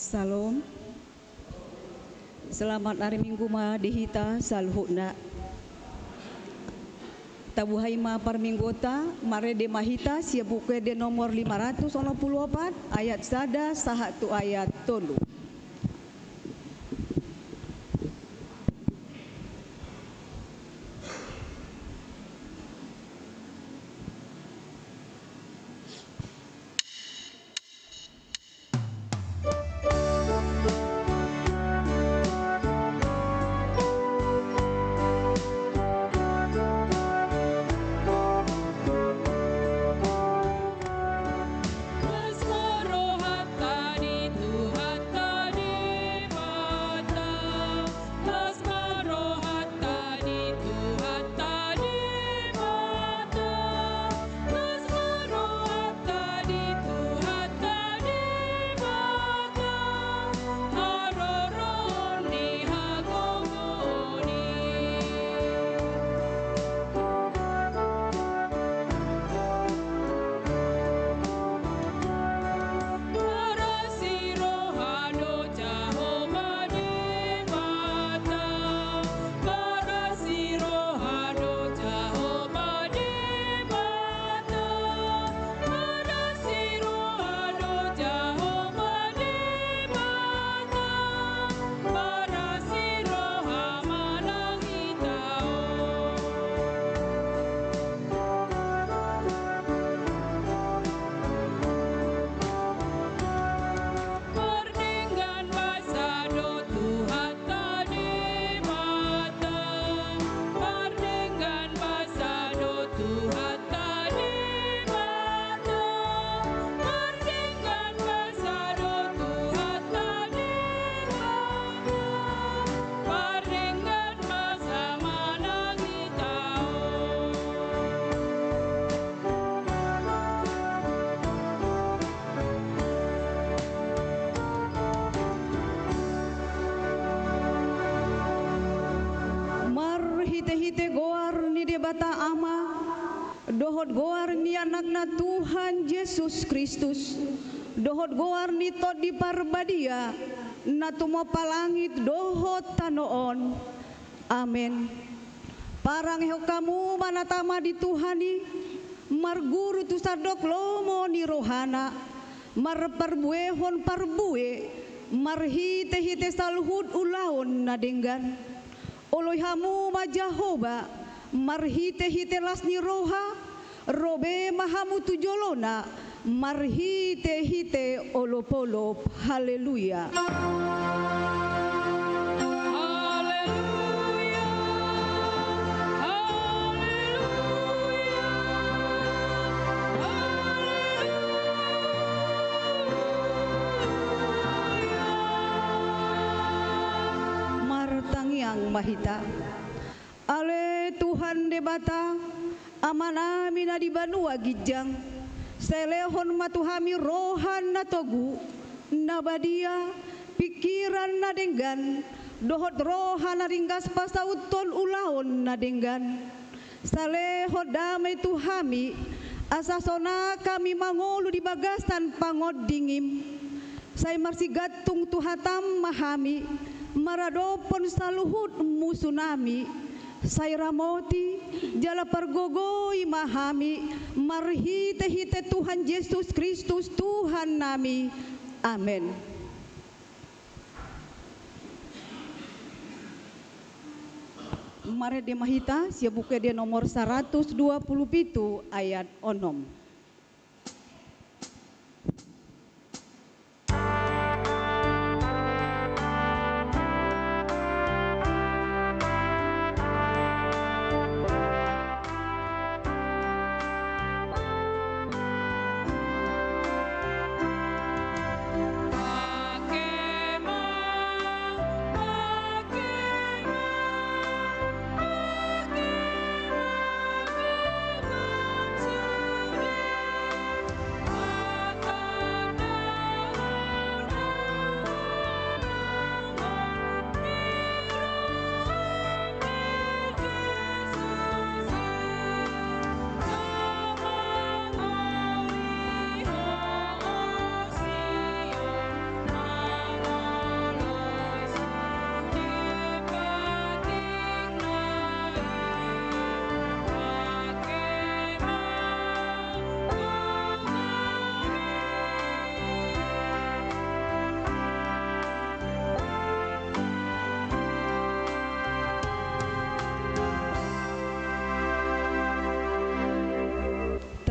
Salam. Selamat hari Minggu ma dihita salhuna. Tabuhay ma parminggota mare de mahita sia buku de nomor 564 ayat sada sahatu ayat tolu. Hite goar ni de bata ama dohot goar ni anakna Tuhan Yesus Kristus dohot goar ni tot di parbadia na tumo palangit dohot tanoon. Amen. Parang eho kamu manatama di Tuhani marguru tu sadok lomo ni rohana mar parbuehon parbue marhite hite salhud ulaon na denggan Oloy hamu ma Jehovah marhite hite lasni roha robe mahamu tujolona marhite hite olopolop. Haleluya. Yang mahita ale Tuhan debata amanami na di banua gijang selehon matuhami rohan na togu na badia pikiran na denggan dohot rohan na ringgas pasauton ulaon na denggan saleho damai tuhami asasona kami mangolu di bagasan pangod dingim saya marsi gatung tuhatam mahami maradopon saluhut musunami saya ramoti jala pargogoi mahami marhite hite Tuhan Yesus Kristus Tuhan nami. Amen. Mare de mahita sia buku de nomor 127 ayat 6.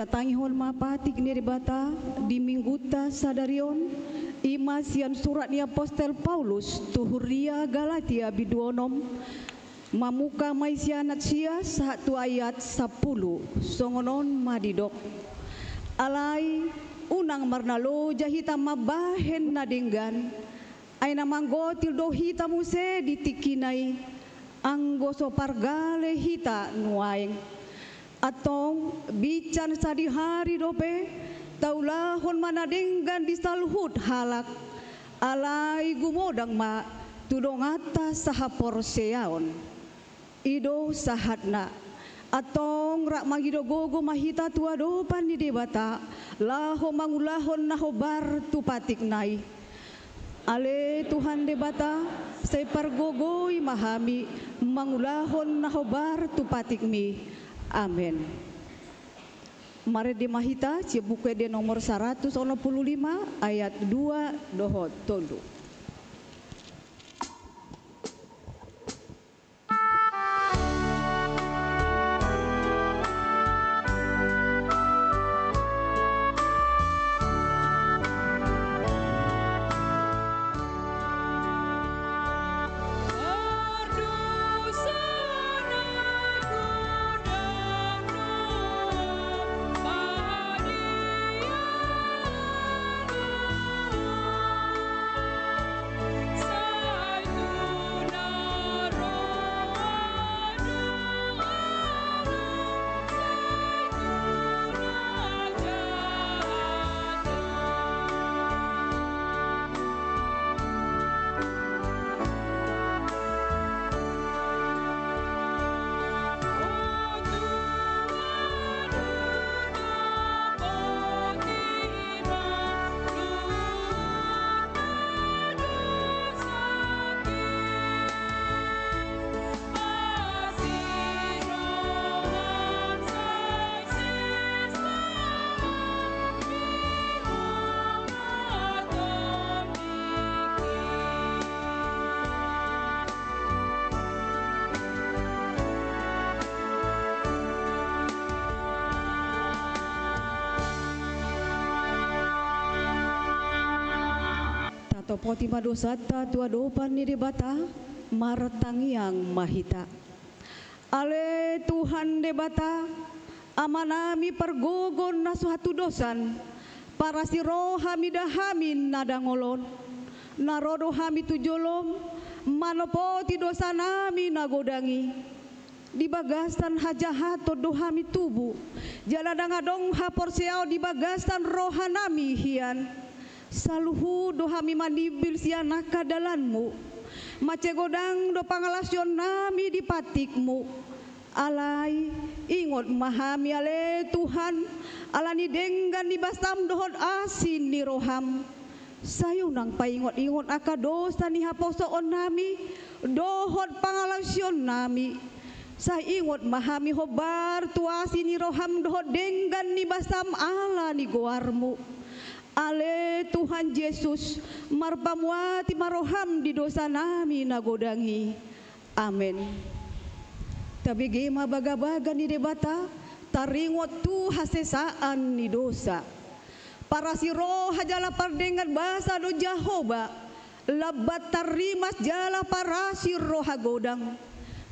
tangihon mapatik ni bata di mingguta sadarion imasian surat ni Apostel Paulus tuhuria Galatia biduonom mamuka maisianat sia 1 ayat 10 songonon madidok alai unang marnalo jahita mabahen nadenggan ay namanggo tildo hita muse ditikinay anggo so pargale hita nuaeng atong bican sadi hari dope taulahon manadenggan di salhut halak alai gumodang ma tudong atas sahapor seaon ido sahatna atong rak magidogogo mahita tuadopan ni debata laho mangulahon nahobar tupatik nai ale Tuhan debata say pargogoi mahami mangulahon nahobar tupatik mi amen. Mari di mahita cibuke de nomor 165 ayat 2 dohot tolu. Poti madosata tua dopan ni debata martangiang mahita ale Tuhan debata amanami pergogon na suatu dosan para si rohami dahamin nadangolon narodo hami tujolom manopoti dosa nami nagodangi di bagasan hajahato dohami tubuh jaladang hapor seao di bagasan rohanami hian saluhu dohami manibil sianaka dalanmu macegodang do pangalasyon nami di patikmu alai ingot mahami ale Tuhan alani denggan di basam dohot asin ni roham sayunang paingot-ingot aka dosa ni haposoon nami dohot pangalasyon nami sa ingot mahami hobar tuasi ni roham dohot denggan ni basam ala ni goarmu ale Tuhan Yesus marpamuati maroham di dosa nami nagodangi amen. Tapi gema baga-baga ni debata taringot tu hasesaan ni dosa para si roh jala pardengan bahasa do Jahoba labat tarimas jala para si roh godang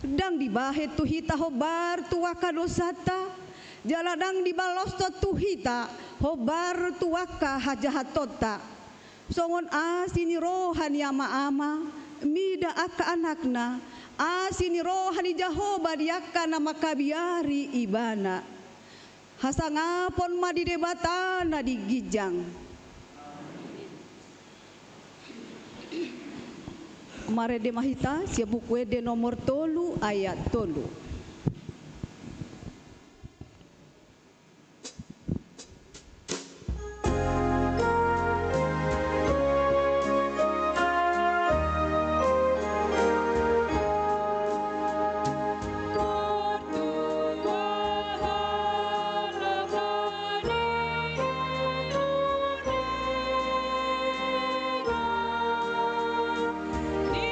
dang dibahet tu hita hobar tuaka dosata jaladang dibalos tu hita hobar tuaka hajahatota songon asini rohani ama-ama mida aka anakna asini rohani Jahoba diaka nama kabiari ibana hasangapon madi debatana digijang mare de mahita sia buku de nomor 3 ayat 3 Ni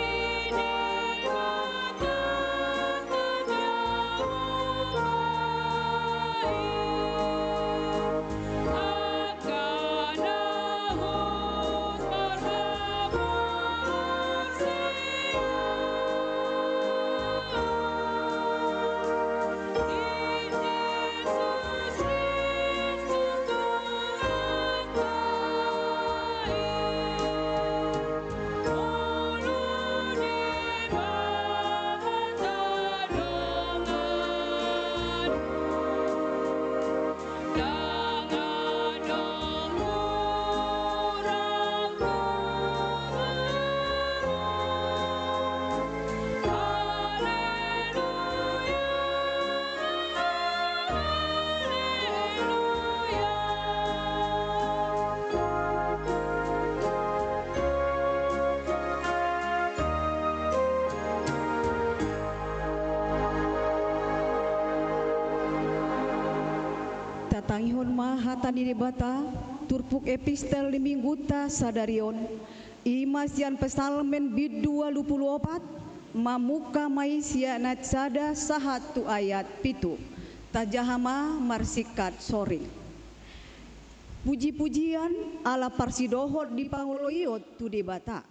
tangihon mahatani debata turpuk epistel di mingguta sadarion imasian pesalmen bid 24 mamuka maisya natsada sahatu ayat pitu tajahama marsikat soring puji-pujian ala parsidohot di panguloyot tu debata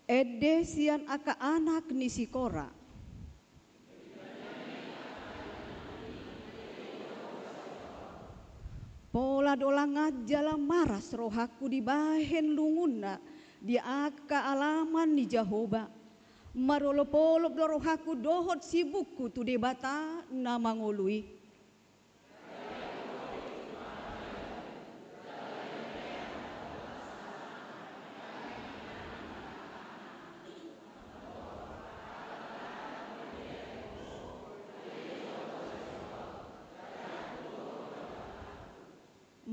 ede sian aka anak ni sikora pola dolangat jalan maras rohaku di bahen lunguna di aka alaman ni Jahoba marolopolop rohaku dohot sibukku tu debata namangului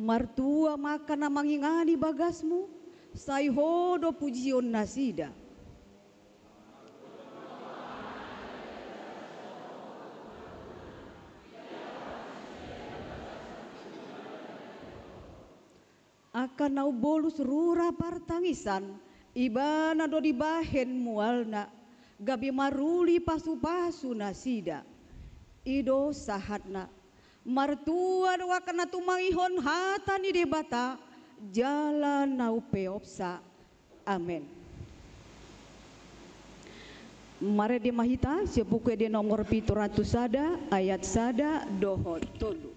martua maka namangingani bagasmu sayhodo pujion nasida akan nau bolus rura partangisan ibana do dibahen mualna gabi maruli pasu-pasu nasida ido sahatna martua doa kena tumangihon hata ni debata jalan nau peopsa amen. Mare di mahita sebuku di nomor 700 sada ayat sada dohot tolu.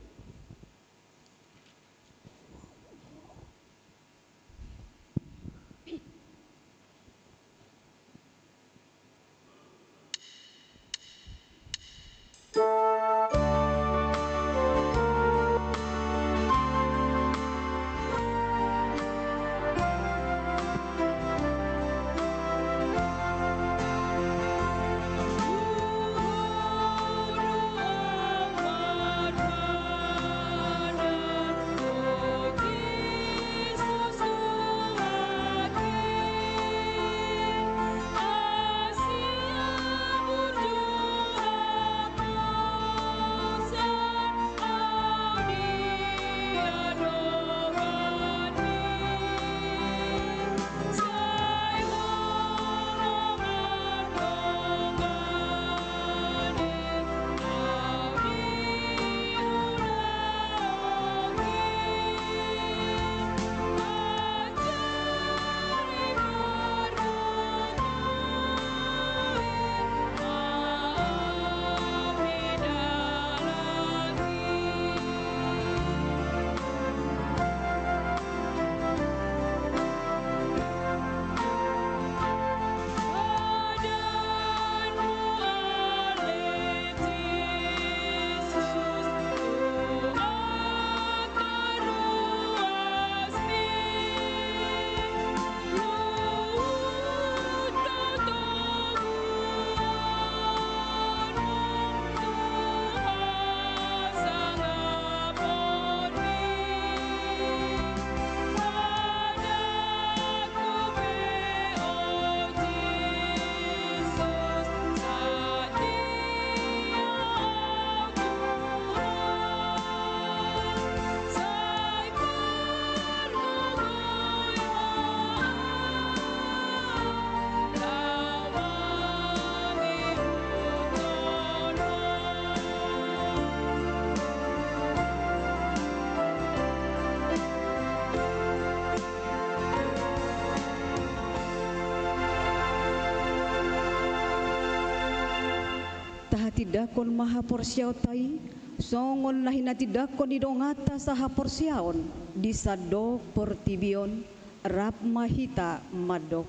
Tidakon maha porsiautai songon lahina tidakon idongata saha porsiaon disadok portibion rap mahita madok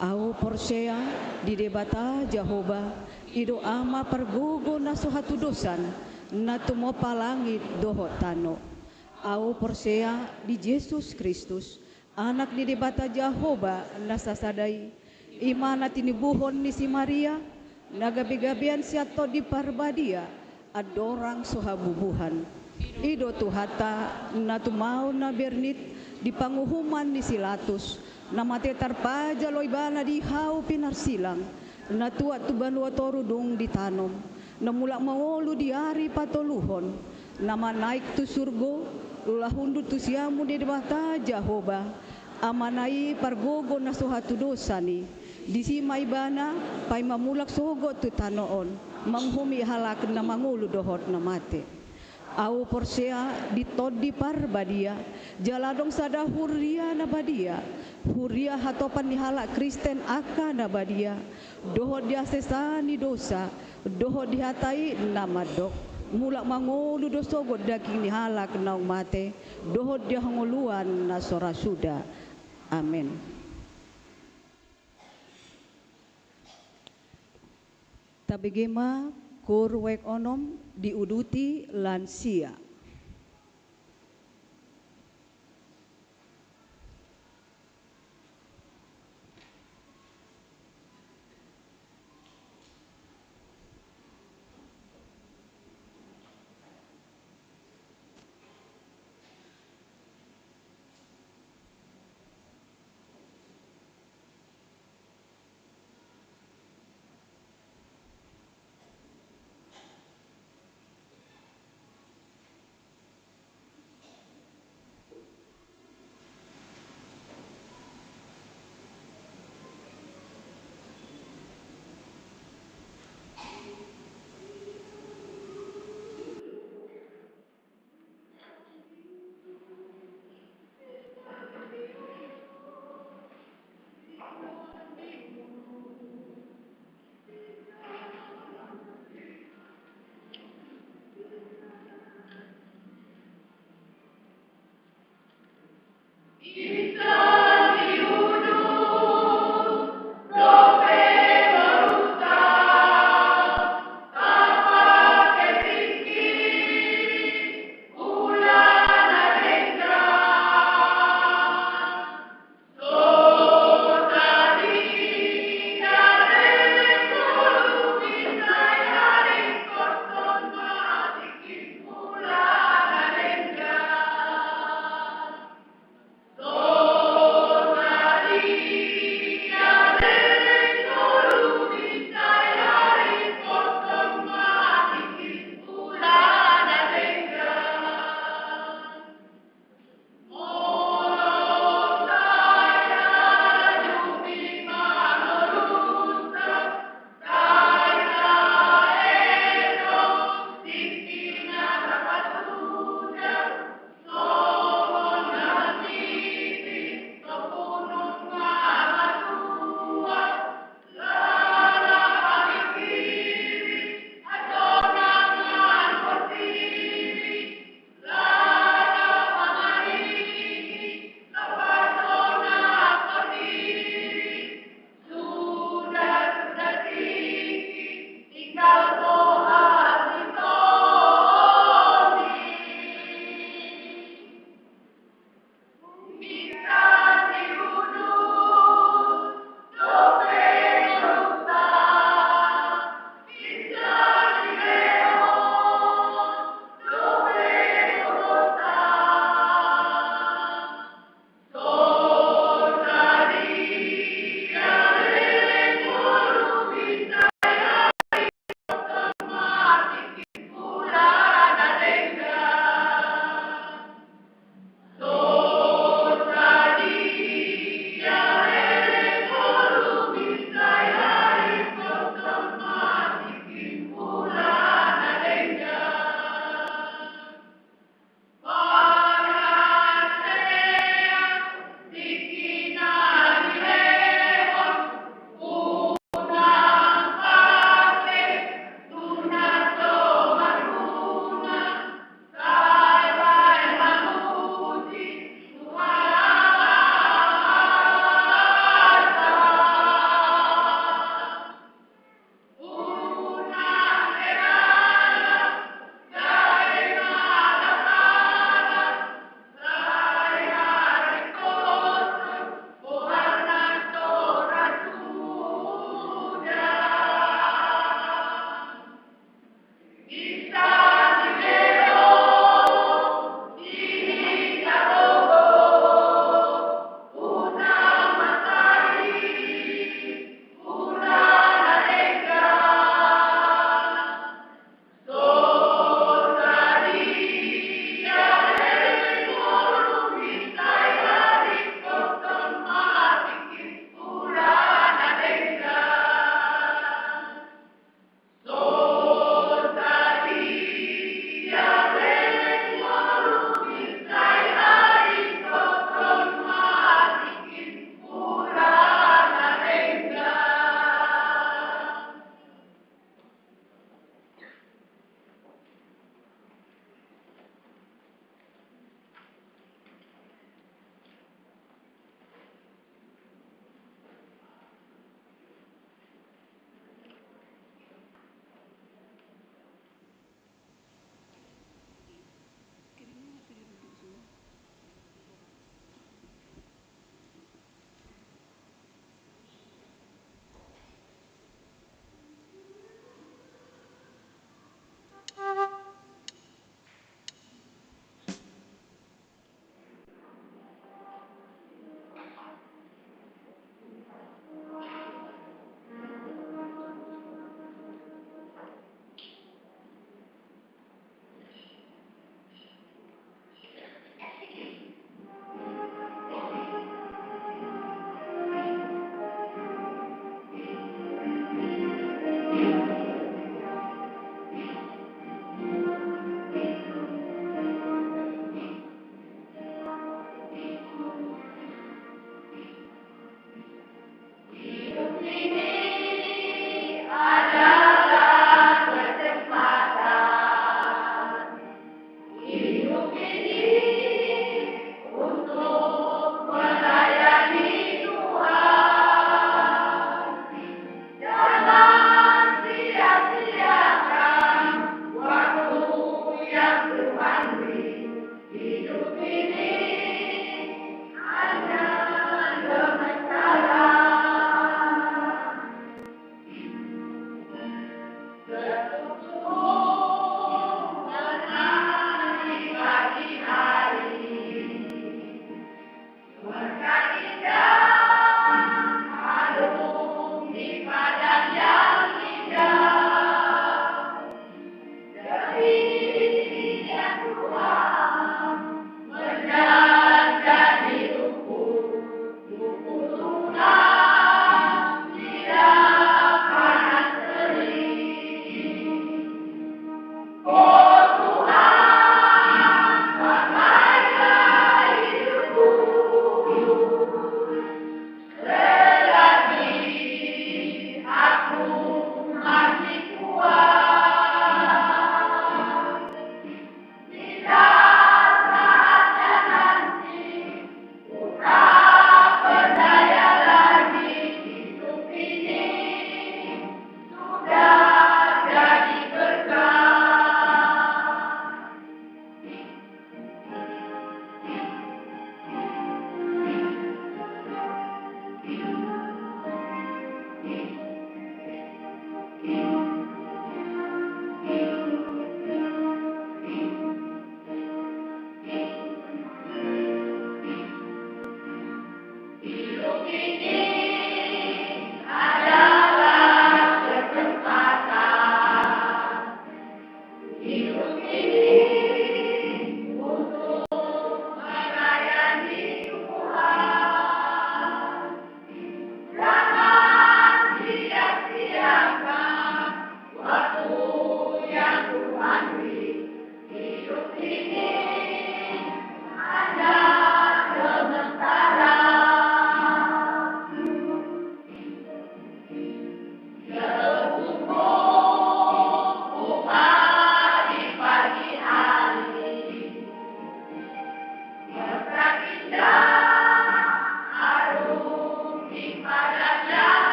au porsea di debata Jahoba ido ama pergogo naso hatu dosan natumo palangit doho tano au porsea di Yesus Kristus anak di debata Jahoba nasasadai imana tinibuhon ni si Maria nagabi-gabian siato di parbadia adorang sohabubuhan ido tuhata natu mau na bernit di panguhuman ni silatus namate tarpaja loibana di hau pinarsilang natu atu banua torudung di tanom namula mawolu di ari patoluhon nama naik tu surgo ulah hundu tu siamu di bata Jehovah amanai pargogo na suhatu dosani disi maibana pai mamulak sogo tu tanoon manghumi halak na mangulu dohot na mate au porsea ditodi parbadia jaladong sada huria na badia huria hatopan ni halak Kristen aka na badia dohot dia sesani dosa dohot dihatai nama dok mulak mangulu dosogo daging ni halak na mate dohot dia hangoluan na sora suda amin. Tabigema kurwek onom diuduti lansia.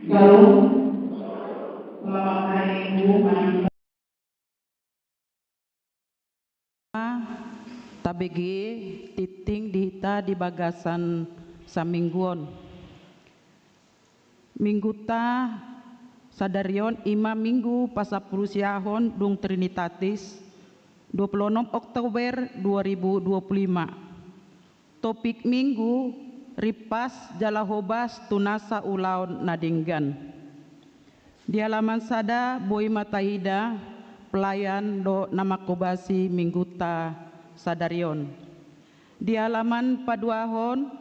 Selamat Hari Ibu Wanita. Tabegi titing dihita di bagasan samingguon. Minggu ta sadarion 5 minggu pasapulusiahon dung Trinitatis 26 Oktober 2025. Topik minggu ripas jalahobas tunasa ulaun nadinggan. Di halaman sada Boy Matahida pelayan do namakobasi minggu ta sadarion. Di halaman paduahon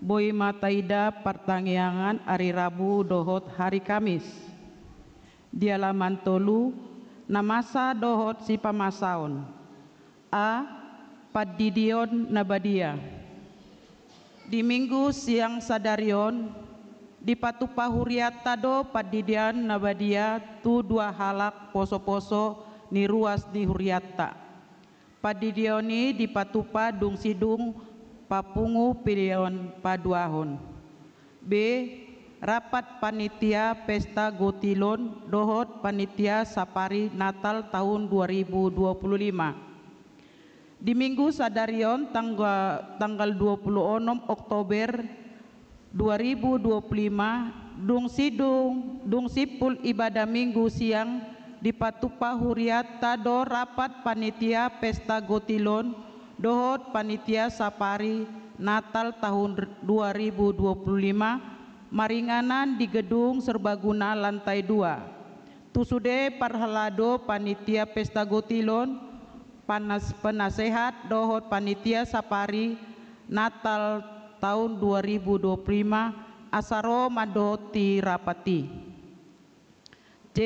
Boy Matahida pertanggiangan hari Rabu dohot hari Kamis. Di halaman tolu namasa dohot si pamasaon a padidion nabadia. Di minggu siang sadarion di patupa huriata do padidian nabadia tu dua halak poso-poso ni ruas di huriata. Padidioni di patupa dung sidung papungu pilion paduahon. B. Rapat panitia pesta gotilon dohot panitia sapari Natal tahun 2025. Di minggu sadarion tanggal 26 Oktober 2025 dung sipul ibadah minggu siang di patupa huriata do rapat panitia pesta gotilon dohot panitia sapari Natal tahun 2025 maringanan di gedung serbaguna lantai 2. Tusude parhalado panitia pesta gotilon penasehat dohot panitia sapari Natal tahun 2025 asaro madoti rapati. C.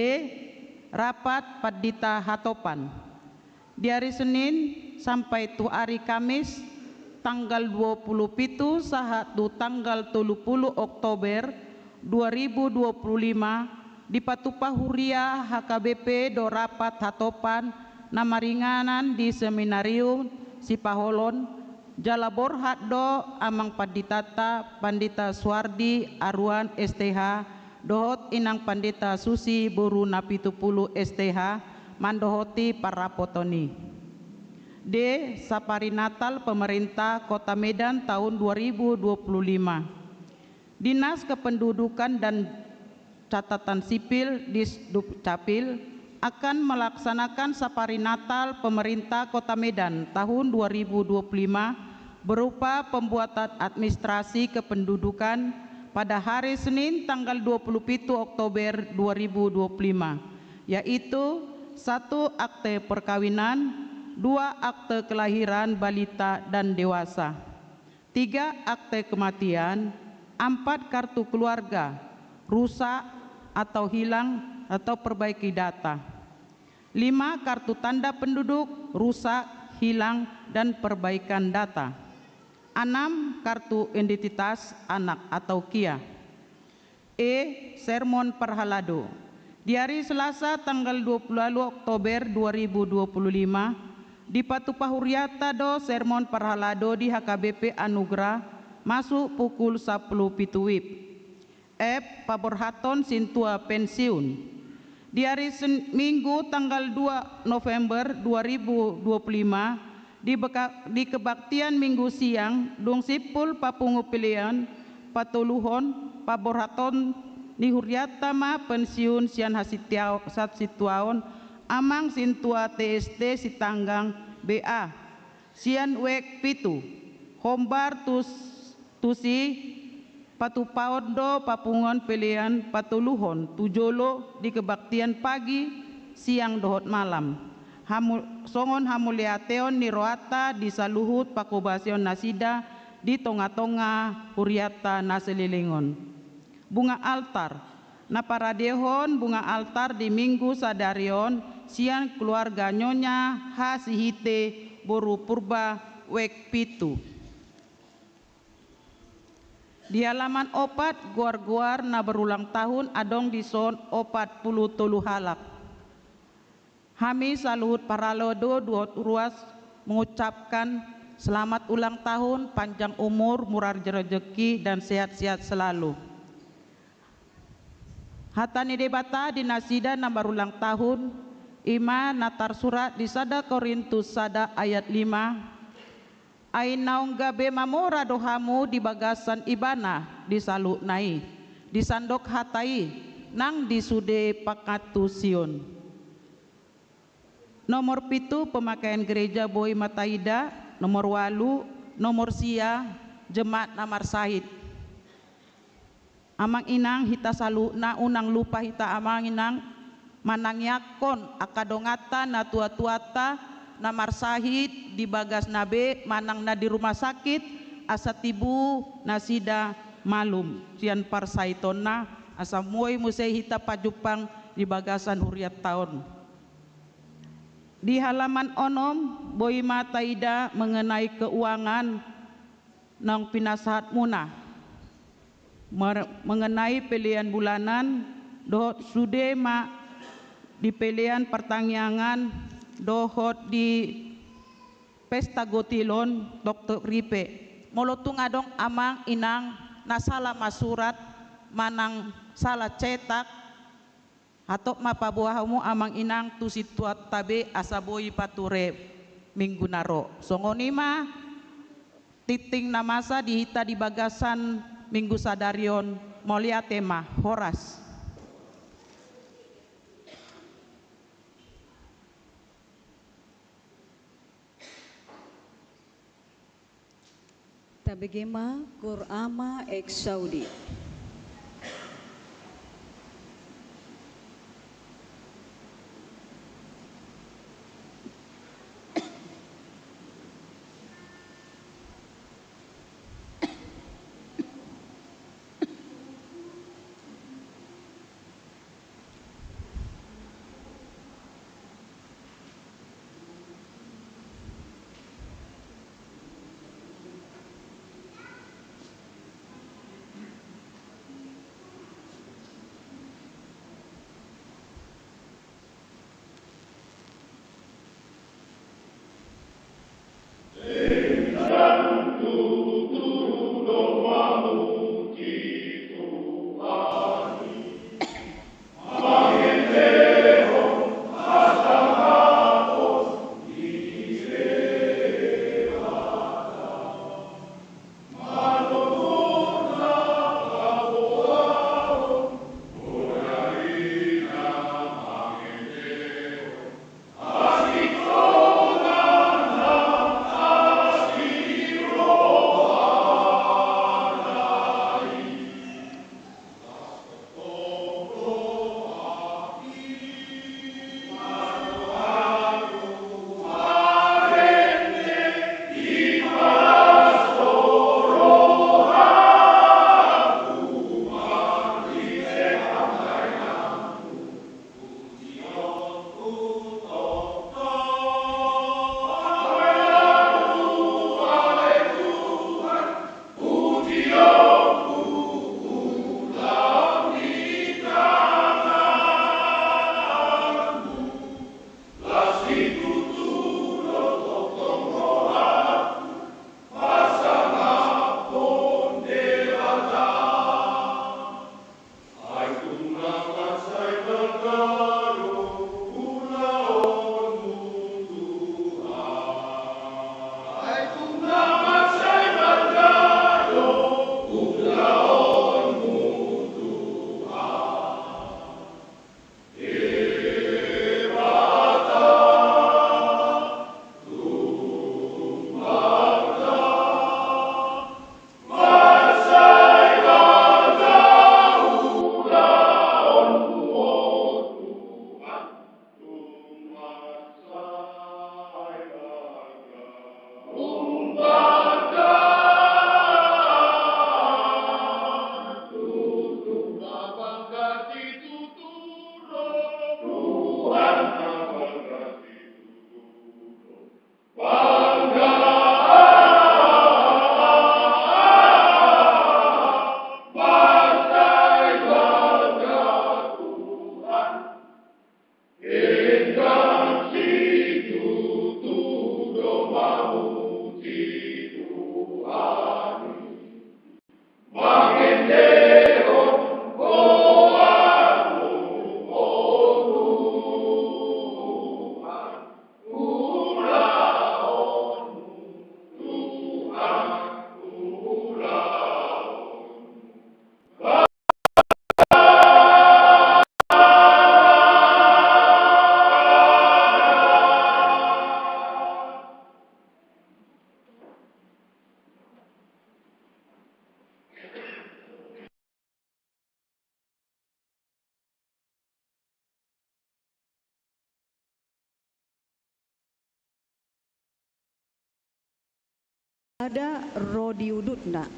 Rapat padita hatopan di hari Senin sampai tu hari Kamis tanggal 27 sahatu tanggal 30 Oktober 2025 di Patupa Huria HKBP do rapat hatopan namaringanan di seminarium Sipaholon Jalaborhat do amang panditata Pandita Suardi Arwan STH dohot inang Pandita Susi Buru Napitupulu STH mandohoti parapotoni. D. Sapari Natal Pemerintah Kota Medan tahun 2025. Dinas Kependudukan dan Catatan Sipil Disdukcapil akan melaksanakan Sapari Natal Pemerintah Kota Medan tahun 2025 berupa pembuatan administrasi kependudukan pada hari Senin tanggal 27 Oktober 2025, yaitu 1 akte perkawinan, 2 akte kelahiran balita dan dewasa, 3 akte kematian, 4 kartu keluarga, rusak atau hilang atau perbaiki data, 5 kartu tanda penduduk, rusak, hilang dan perbaikan data, 6 kartu identitas anak atau KIA. E. Sermon Parhalado di hari Selasa tanggal 20 Oktober 2025 di Patupa Huriata do Sermon Parhalado di HKBP Anugrah masuk pukul 10 pituwip. F. Paborhaton Sintua pensiun di hari Minggu tanggal 2 November 2025 di kebaktian minggu siang dung sipul papungu pilihan patuluhon paborhaton ni huriatama pensiun sian hasituaon amang sintua TST sitanggang BA sian wek pitu hombar tusi patupaon do papungon pilihan patuluhon tujolo di kebaktian pagi siang dohot malam. Songon hamuliateon ni roata di saluhut pakobasion nasida di tonga-tonga huriata naselilingon. Bunga altar naparadehon bunga altar di minggu sadarion sian keluarga nyonya hasihite boru purba wek pitu. Di halaman opat guar-guar na berulang tahun adong di son 40 tolu halak. Kami saluhut paralodo duot ruas mengucapkan selamat ulang tahun, panjang umur, murah rezeki dan sehat-sehat selalu. Hatani debata di nasida na berulang tahun ima natar surat di sada Korintus sada ayat 5 ai naung gabe mamora dohamu di bagasan ibana disalu nai disandok hatai nang disude pakatu Sion. Nomor 7 pemakaian gereja Boi Mataida, nomor 8 nomor sia jemaat namar sahid. Amang inang hita salu na unang lupa hita amang inang manang yakon akadongata na tua-tuata na marsahid di bagas nabe manang na di rumah sakit asa tibu nasida malum sian parsaiton na asa muay musay hita pajupang di bagasan huriat tahun. Di halaman onom Boi Mataida mengenai keuangan nang pinasahat muna mengenai pilihan bulanan dohot sude ma di pilihan pertangyangan dohot di pesta gotilon Dr. Ripe molotung adong amang inang nasala masurat manang salah cetak atau mapabuahamu amang inang tu situat tabe asaboi pature minggu naro songonima titing namasa dihita di bagasan Minggu Sadarion Molia tema Horas. Tabegema Kurama ex Saudi. ada Rodi Udutna.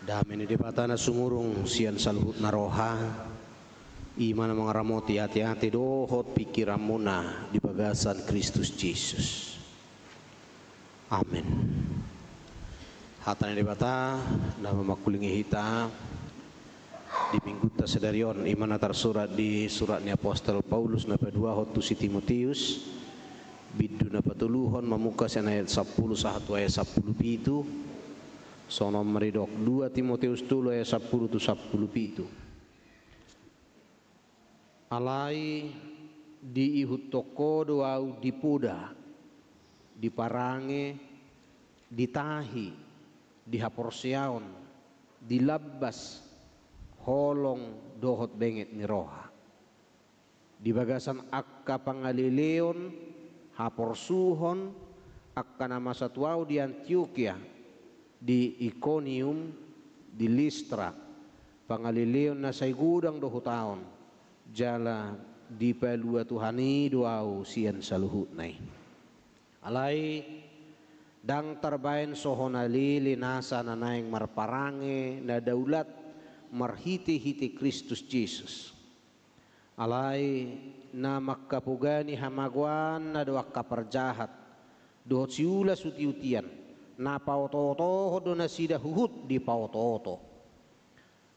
Damini di patana sumurung sian saluhut naroha imana mengaramoti hati-hati dohot pikiran muna di bagasan Kristus Yesus. Amin. Hatana di bata nama makulingi hita di minggu tasedarion imana tersurat di surat ni apostol Paulus na kedua hotu si Timotius biduna patuluhon mamuka sen ayat 10 satu ayat 10 pitu sono meridok 2 Timotius tulo ayat 10 tu 10 pitu alai di ihut toko doau dipuda diparange ditahi dihaporsiaon dilabas holong dohot benget ni roha di bagasan akka pangalileon haporsuhon akka nama satuau di Antioquia di Iconium di Listra pangalileon na say gudang dohotaon jala di palua tuhani doau sian saluhut nai alai dang tarbain sohonali linasa nanaing marparange na daulat marhiti-hiti Kristus Jesus alai na makapugani hamagwan na doak kaparjahat dohot siula sutiutian na pautoto do na sida huhut di pautoto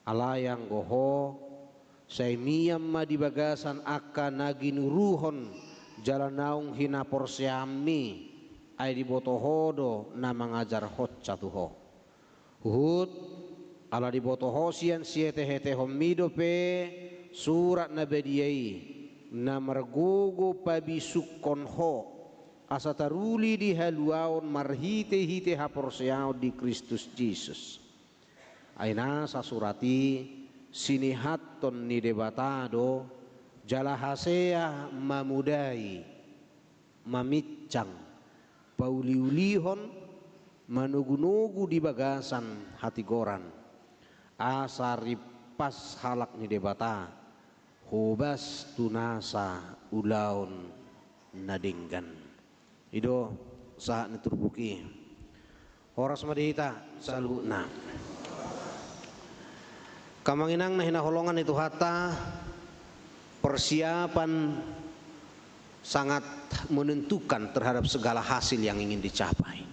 alai ang goho say miyam ma di bagasan akka naginuruhon jalanaung hinaporsiami ay di botohodo na mangajar hot catuho huhut ala di botoho sian siete hete homido pe surat na bediyai na margogo pabisukon ho asa taruli di haluaon marhite-hite haporsiao di Kristus Jesus aina sa surati sinihaton ni debatado jalahasea mamudai mamicang pauliulihon manugu-nugu di bagasan hati goran asari pas halak ni debata hubas tunasa ulaun nadinggan ido saat ni turbuki horas madita saluna kamanginang na hinaholongan itu hata persiapan sangat menentukan terhadap segala hasil yang ingin dicapai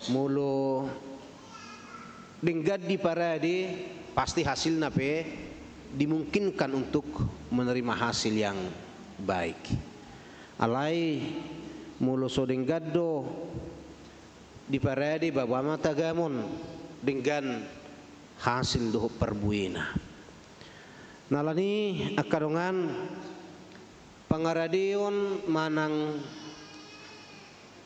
mulu denggad di parade pasti hasilnya pe dimungkinkan untuk menerima hasil yang baik alai mulu so denggad do di parade bawa mata gamon dengan hasil do perbuina nalani akadongan pangaradion manang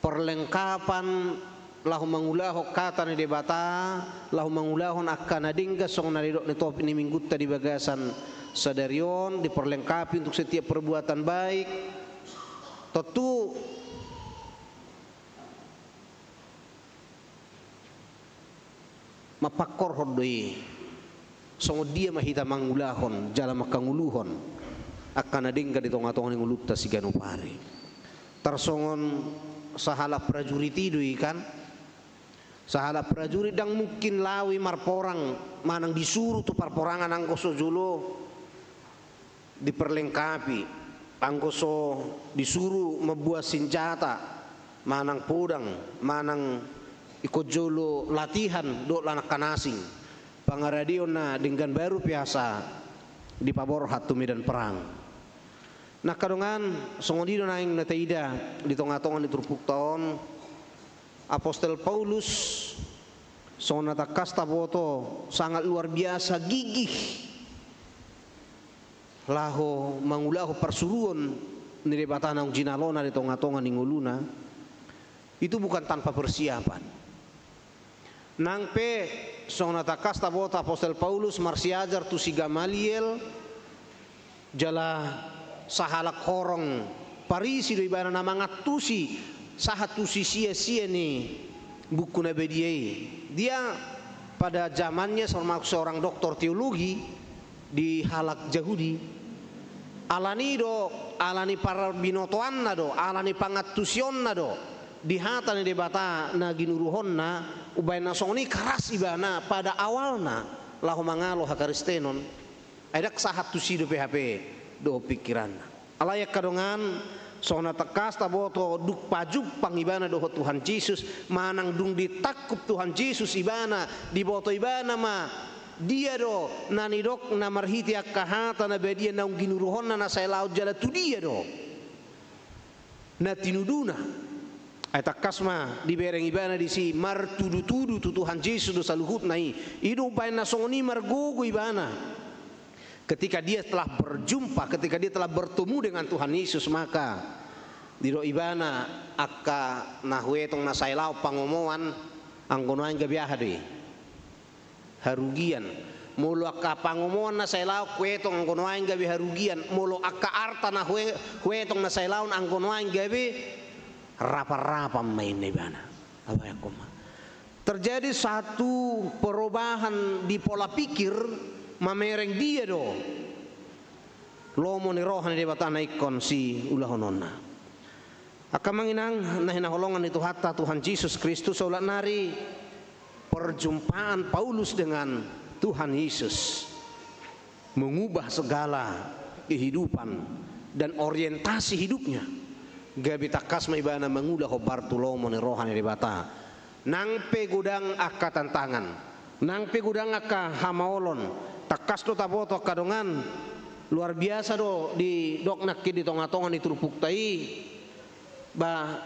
perlengkapan lahu mangulaho kata ni debata lahu mangulahon akka nadingga song naridok ni top ini minggu di bagasan sadarion diperlengkapi untuk setiap perbuatan baik tentu mapakor hodoi song dia mahita mangulahon jala makanguluhon akka nadingga di tonga-tonga ni ngulutta siganu pare tarsongon sahala prajurit itu kan sahala prajurit dang mungkin lawi marporang manang disuruh tu parporangan angkoso julo diperlengkapi angkoso disuruh membuat senjata manang podang manang ikut julo latihan do lanak kanasing pangaradion na dengan baru biasa di pabor hatu medan perang nah kadongan songodido naing nataida di tonga-tonga di turpuk taon apostol Paulus sonata kasta boto sangat luar biasa gigih laho mangulaho persuruan ni debatana ng jinalona di tonga-tonga ni nguluna itu bukan tanpa persiapan nang pe sonata kasta boto apostol Paulus marsiajar tu si Gamaliel jala sahalak horong parisi do ibana na mga tusi sahat tusi sia-sia ni buku nabediai dia pada zamannya seorang doktor teologi di halak Yahudi alani para binotoan na do alani pangatusion na do di hata ni debata na ginuruhon na ubay na songni keras ibana pada awalna lahu mangalo hakaristenon adak sahat tusi do PHP do pikiran alayak kadongan sona tekas taboto duk pajuk pangibana doho Tuhan Yesus manang dung ditakup Tuhan Yesus ibana di boto ibana ma dia do nanidok na marhiti akahata na bedia na ginuruhon na sa laut jala tu dia do na tinuduna ay takasma di bereng ibana di si martudu-tudu tu Tuhan Yesus do saluhut nai idu bain na songoni margogo ibana ketika dia telah berjumpa, ketika dia telah bertemu dengan Tuhan Yesus, maka diro ibana akka nahuetong na sailau pangomoan anggonoan gabiaha deh harugian mulu akka pangomoan na sailau kuetong anggonoan gabi harugian mulu akka arta na huetong na sailau anggonoan gabi rapa-rapa main ibana apa ya koma terjadi satu perubahan di pola pikir mamereng dia do lomo ni rohan di batana ikon si ulahononna akan manginang nahina holongan itu hatta Tuhan Yesus Kristus ulat nari perjumpaan Paulus dengan Tuhan Yesus mengubah segala kehidupan dan orientasi hidupnya gabi takas ibana mengudah hobartu lomo ni rohan di bata nang pe gudang akka tantangan nang pe gudang akka hamaolon takas do taboto kadongan luar biasa do di dok nakki di tonga-tonga di turupuk tai ba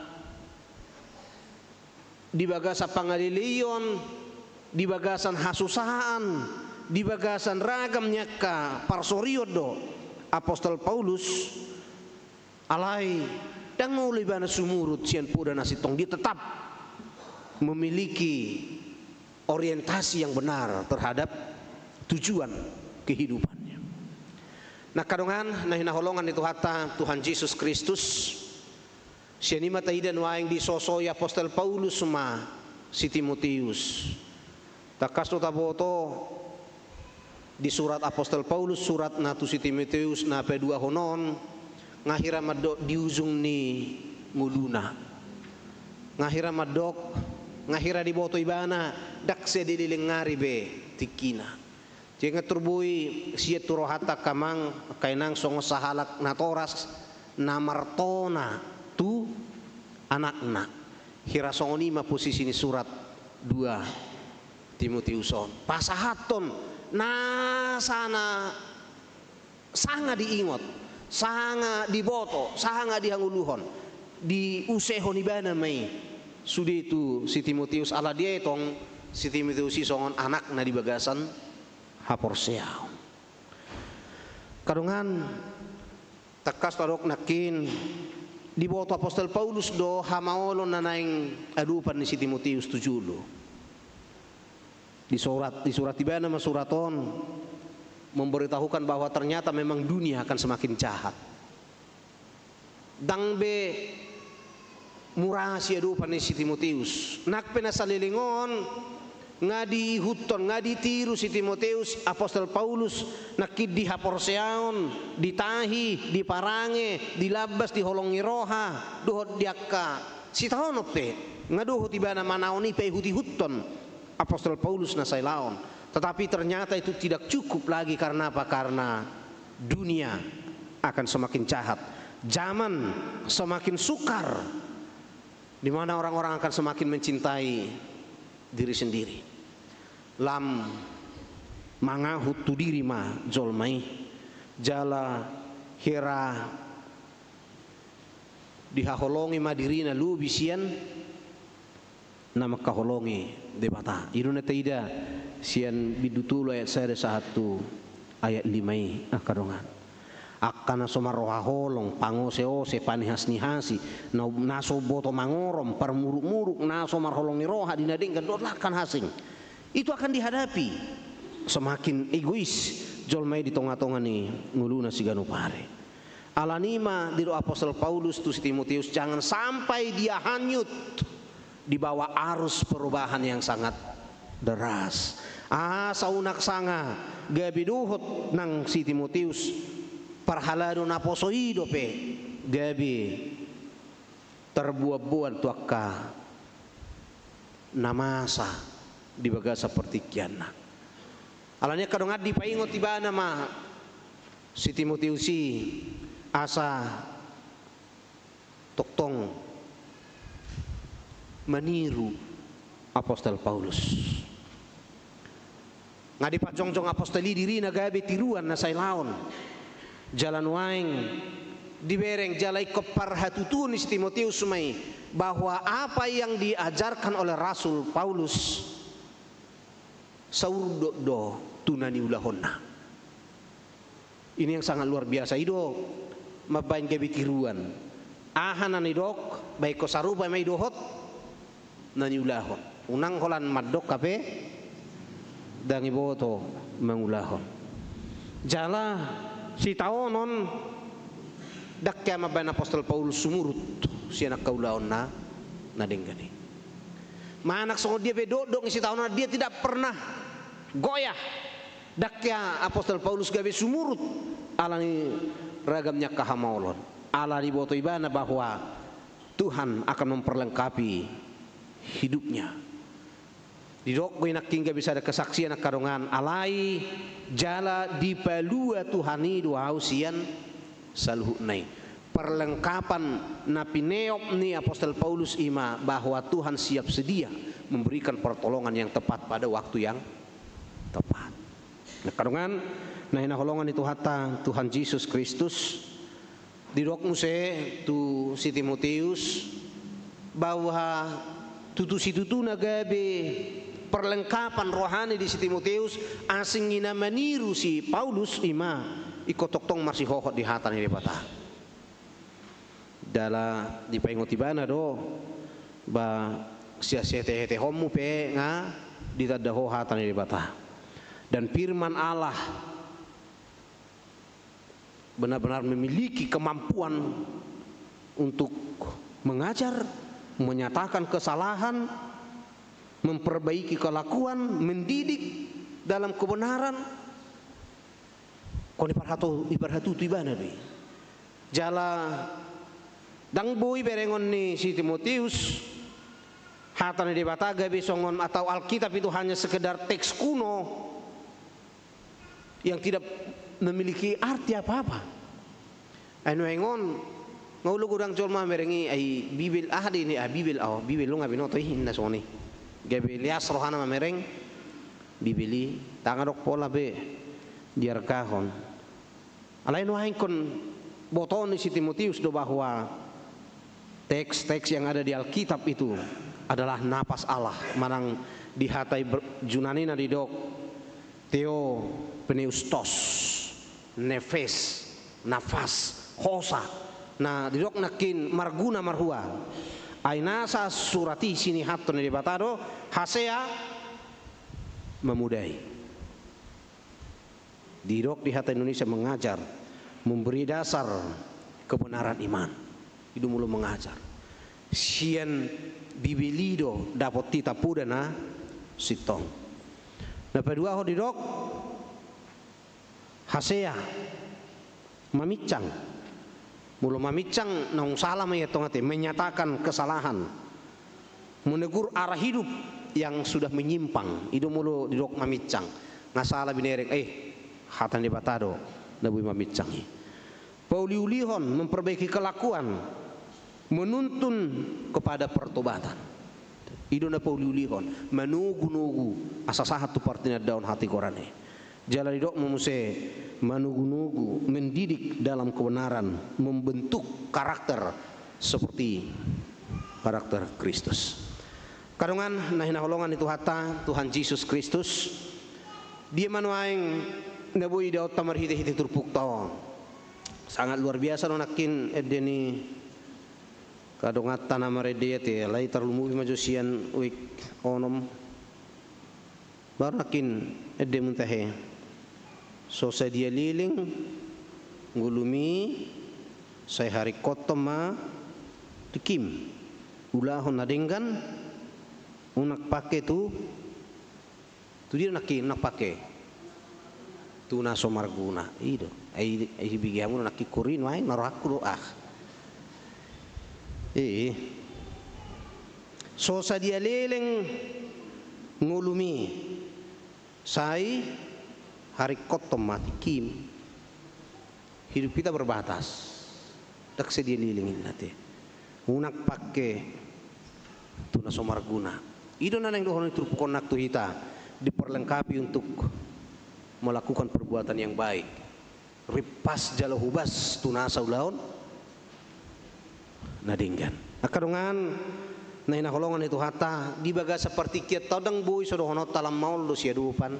di bagasa pangalilion di bagasan hasusahan di bagasan ragam nyaka parsoriod do apostol Paulus alai dan mulai bana sumurut sian puda nasi tong dia tetap memiliki orientasi yang benar terhadap tujuan kehidupannya. Nah kadongan nahina holongan itu hatta Tuhan Yesus Kristus sianima taidan waing di sosoi apostol Paulus suma si Timotius takas taboto di surat apostol Paulus surat natu si Timotius na pedua honon ngahira madok di ujung ni nguduna ngahira madok ngahira di boto ibana dakse dililingari be tikina jangan terbui sia turohata kamang kainang songo sahalak natoras namartona tu anakna hira songoni ma posisi ni surat 2 Timotiuson pasahaton na sana sanga diingot sanga diboto sanga dihanguluhon di usehon ibana mai sudi itu si Timotius ala dia tong si Timotius si songon anak na di bagasan haporseau kadungan takas tarok nakin di bawah apostol Paulus do hamaolon na naing adupan ni si Timotius tujulo di surat tibana masuraton memberitahukan bahwa ternyata memang dunia akan semakin jahat dangbe murah si adupan ni si Timotius nak penasalilingon ngadi huton ngadi tiru si Timotius apostol Paulus nakid di haporseaon ditahi diparange dilabas diholongi roha dohot diakka si tahonope ngaduh tibana manaoni pe huti huton apostol Paulus na sailaon tetapi ternyata itu tidak cukup lagi karena apa karena dunia akan semakin jahat zaman semakin sukar di mana orang-orang akan semakin mencintai diri sendiri lam mangahut tu diri ma jolmai jala hera dihaholongi madirina lu bisian nama kaholongi debata iruna taida sian bidutulo ayat saya 1 ayat 5 akadongan akana somaroha holong pangose-ose panihas-nihasi naso boto mangorom parmuruk-muruk naso marholong ni roha dinadingkan dolakan hasing itu akan dihadapi semakin egois jolmai di tonga-tonga ni nguluna siganu pare alanima diro apostol Paulus tu si Timotius jangan sampai dia hanyut di bawah arus perubahan yang sangat deras saunak sanga gabi duhot nang si Timotius parhalado naposoido pe gabi terbuat-buat tuakka namasa di bagasa pertikian alanya kadongat di paingot tibana ma si Timotius si asa toktong meniru apostol Paulus ngadi pacongcong apostoli diri na gabe tiruan na sailaon jalan waing dibereng jalai keparhatutun is Timotius sumai bahwa apa yang diajarkan oleh Rasul Paulus saurdo do tunani ulahonna. Ini yang sangat luar biasa ido mabain gabe tiruan ahanan idok baik ko sarupa mai dohot nani ulahon unang holan madok kape dangi boto mangulahon jala si taonon dakya mabain apostol Paulus sumurut si anak kaulahon na denggani manak songo dia bedodong si taonon dia tidak pernah goyah dakya apostol Paulus gabe sumurut alani ragamnya kahamaulon ala di boto ibana bahwa Tuhan akan memperlengkapi hidupnya. Di dok gue nak tinggal bisa ada kesaksian karongan alai jala di palua Tuhani dua hausian saluh nai perlengkapan napineop ni apostol Paulus ima bahwa Tuhan siap sedia memberikan pertolongan yang tepat pada waktu yang tepat. Nah karongan nah holongan itu hatta Tuhan Yesus Kristus dirok muse tu si Timotius bahwa tutu nagabe perlengkapan rohani di si Timotius asing ina maniru si Paulus ima ikotok tong masih hohot di hatan ini patah dala di paingotibana do ba sia-sia teh homu pe nga ditadaho hatan ini patah dan firman Allah benar-benar memiliki kemampuan untuk mengajar, menyatakan kesalahan, memperbaiki kelakuan, mendidik dalam kebenaran. Kau ibarat itu ibana deh. Jala dang boy berengon ni si Timotius hatan di bataga besongon atau Alkitab itu hanya sekedar teks kuno yang tidak memiliki arti apa-apa. Anu engon ngulu kurang colma merengi ai Bibil ahdi ni Bibil Bibil lu ngabi noto hinna soni. Gabe lias rohana mereng Bibili tangadok pola be diar kahon. Alain wahin kon boton si Timotius do bahwa teks-teks yang ada di Alkitab itu adalah napas Allah manang dihatai junanina di dok Theo Pneustos nefes, nafas, hosa. Nah, didok nakin marguna marhua. Ainasa surati sini hatun di batado hasea memudai. Didok di hati Indonesia mengajar, memberi dasar kebenaran iman. Itu mulu mengajar. Sien bibilido dapat tita pudana sitong. Nah, kedua ho didok hasea mamicang mulu mamicang nong salah mayatongate menyatakan kesalahan menegur arah hidup yang sudah menyimpang itu mulu didok mamicang ngasalah binerek hatan di batado nabu mamicang pauliulihon memperbaiki kelakuan menuntun kepada pertobatan itu na pauliulihon manugu-nugu asasahat tu partina daun hati korane jalan dok memuse manugu-nugu mendidik dalam kebenaran membentuk karakter seperti karakter Kristus. Kadongan nah holongan itu hatta Tuhan Yesus Kristus dia manuaing nabui daud tamar hite-hite turpuk to. Sangat luar biasa nonakin edeni kadongat tanah marede te lai terlumuhi majusian wik onom barakin edde muntahe so saya dia liling ngulumi saya hari kotoma dikim ulahon nadenggan unak pakai tu dia nak pakai tu naso marguna itu ai bigiamu nak kurin wae naraku doa so saya dia liling ngulumi saya hari kotom mati kim hidup kita berbatas tak sedia lilingin nanti unak pakai tuna somarguna itu naneng dohon itu konak tu hita diperlengkapi untuk melakukan perbuatan yang baik. Ripas jalo hubas tunasa ulaon nadinggan. Akadongan na hinaholongan itu hata di baga seperti kita todang boy sodohono talam maul do sia dupan.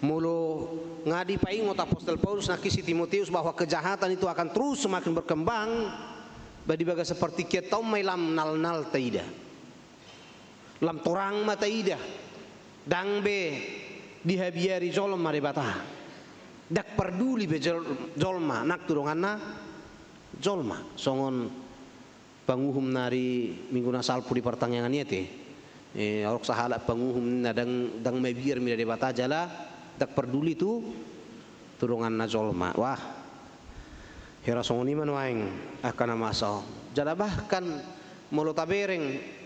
Mulu ngadi paingot apostol Paulus nakisi Timotius bahwa kejahatan itu akan terus semakin berkembang. Badi baga seperti kita may lam nal taida. Lam torang mata ida. Dang be dihabiari zolma mare bata. Dak perduli be zolma nak turunganna zolma songon panguhum nari minggu nasalpu di pertanyaan niete. Orok sahala panguhum na dang mebir mi dari bata jala dak perduli tu turunganna zolma. Wah. Hera songon iman waing akan masa. Jala bahkan mulut tabereng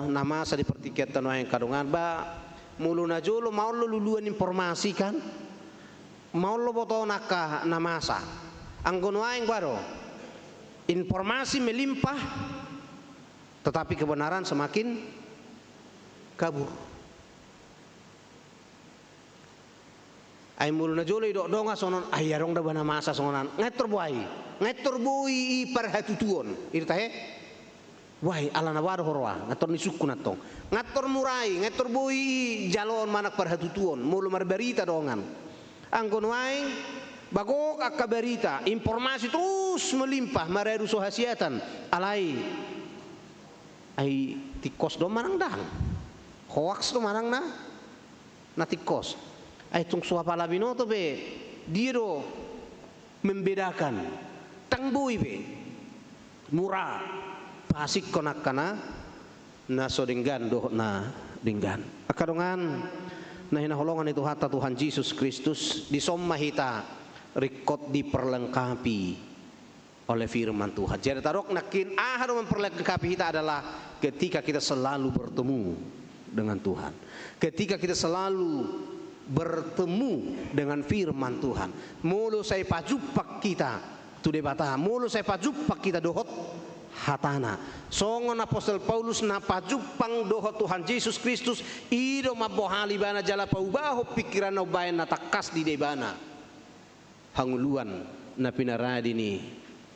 namasa di pertikatan waing kadungan ba mulu najolo mau lo luluan informasi kan mau lo boto nakah namasa anggon waing baro informasi melimpah tetapi kebenaran semakin kabur. Ay mulu najolo idok donga sonon ayarong da bana masa sononan ngatur buai perhatutuon itu tahe. Wahai ala nawar horwa ngatur ni suku natong ngatur murai ngatur bui jalon manak perhatutuon mulu marberita dongan anggon waing bagok akka berita informasi terus melimpah maredu sohasiatan alai ai tikos do manang dang hoax do manang na tikos ai tung suapa labinoto be diro membedakan tang bui be murah pasik konak kana na so dinggan doh na dinggan akadongan na hinaholongan itu hata Tuhan Yesus Kristus disomma hita rikot diperlengkapi oleh firman Tuhan. Jadi tarok nakin harus memperlengkapi kita adalah ketika kita selalu bertemu dengan Tuhan, ketika kita selalu bertemu dengan firman Tuhan. Mulu saya pajupak kita tu debata, mulu saya pajupak kita dohot hatana songon apostol Paulus na pajupang doho Tuhan Yesus Kristus ido mabohali bana jala paubaho pikiran no bayan na takas di debana hanguluan na pinaradi ni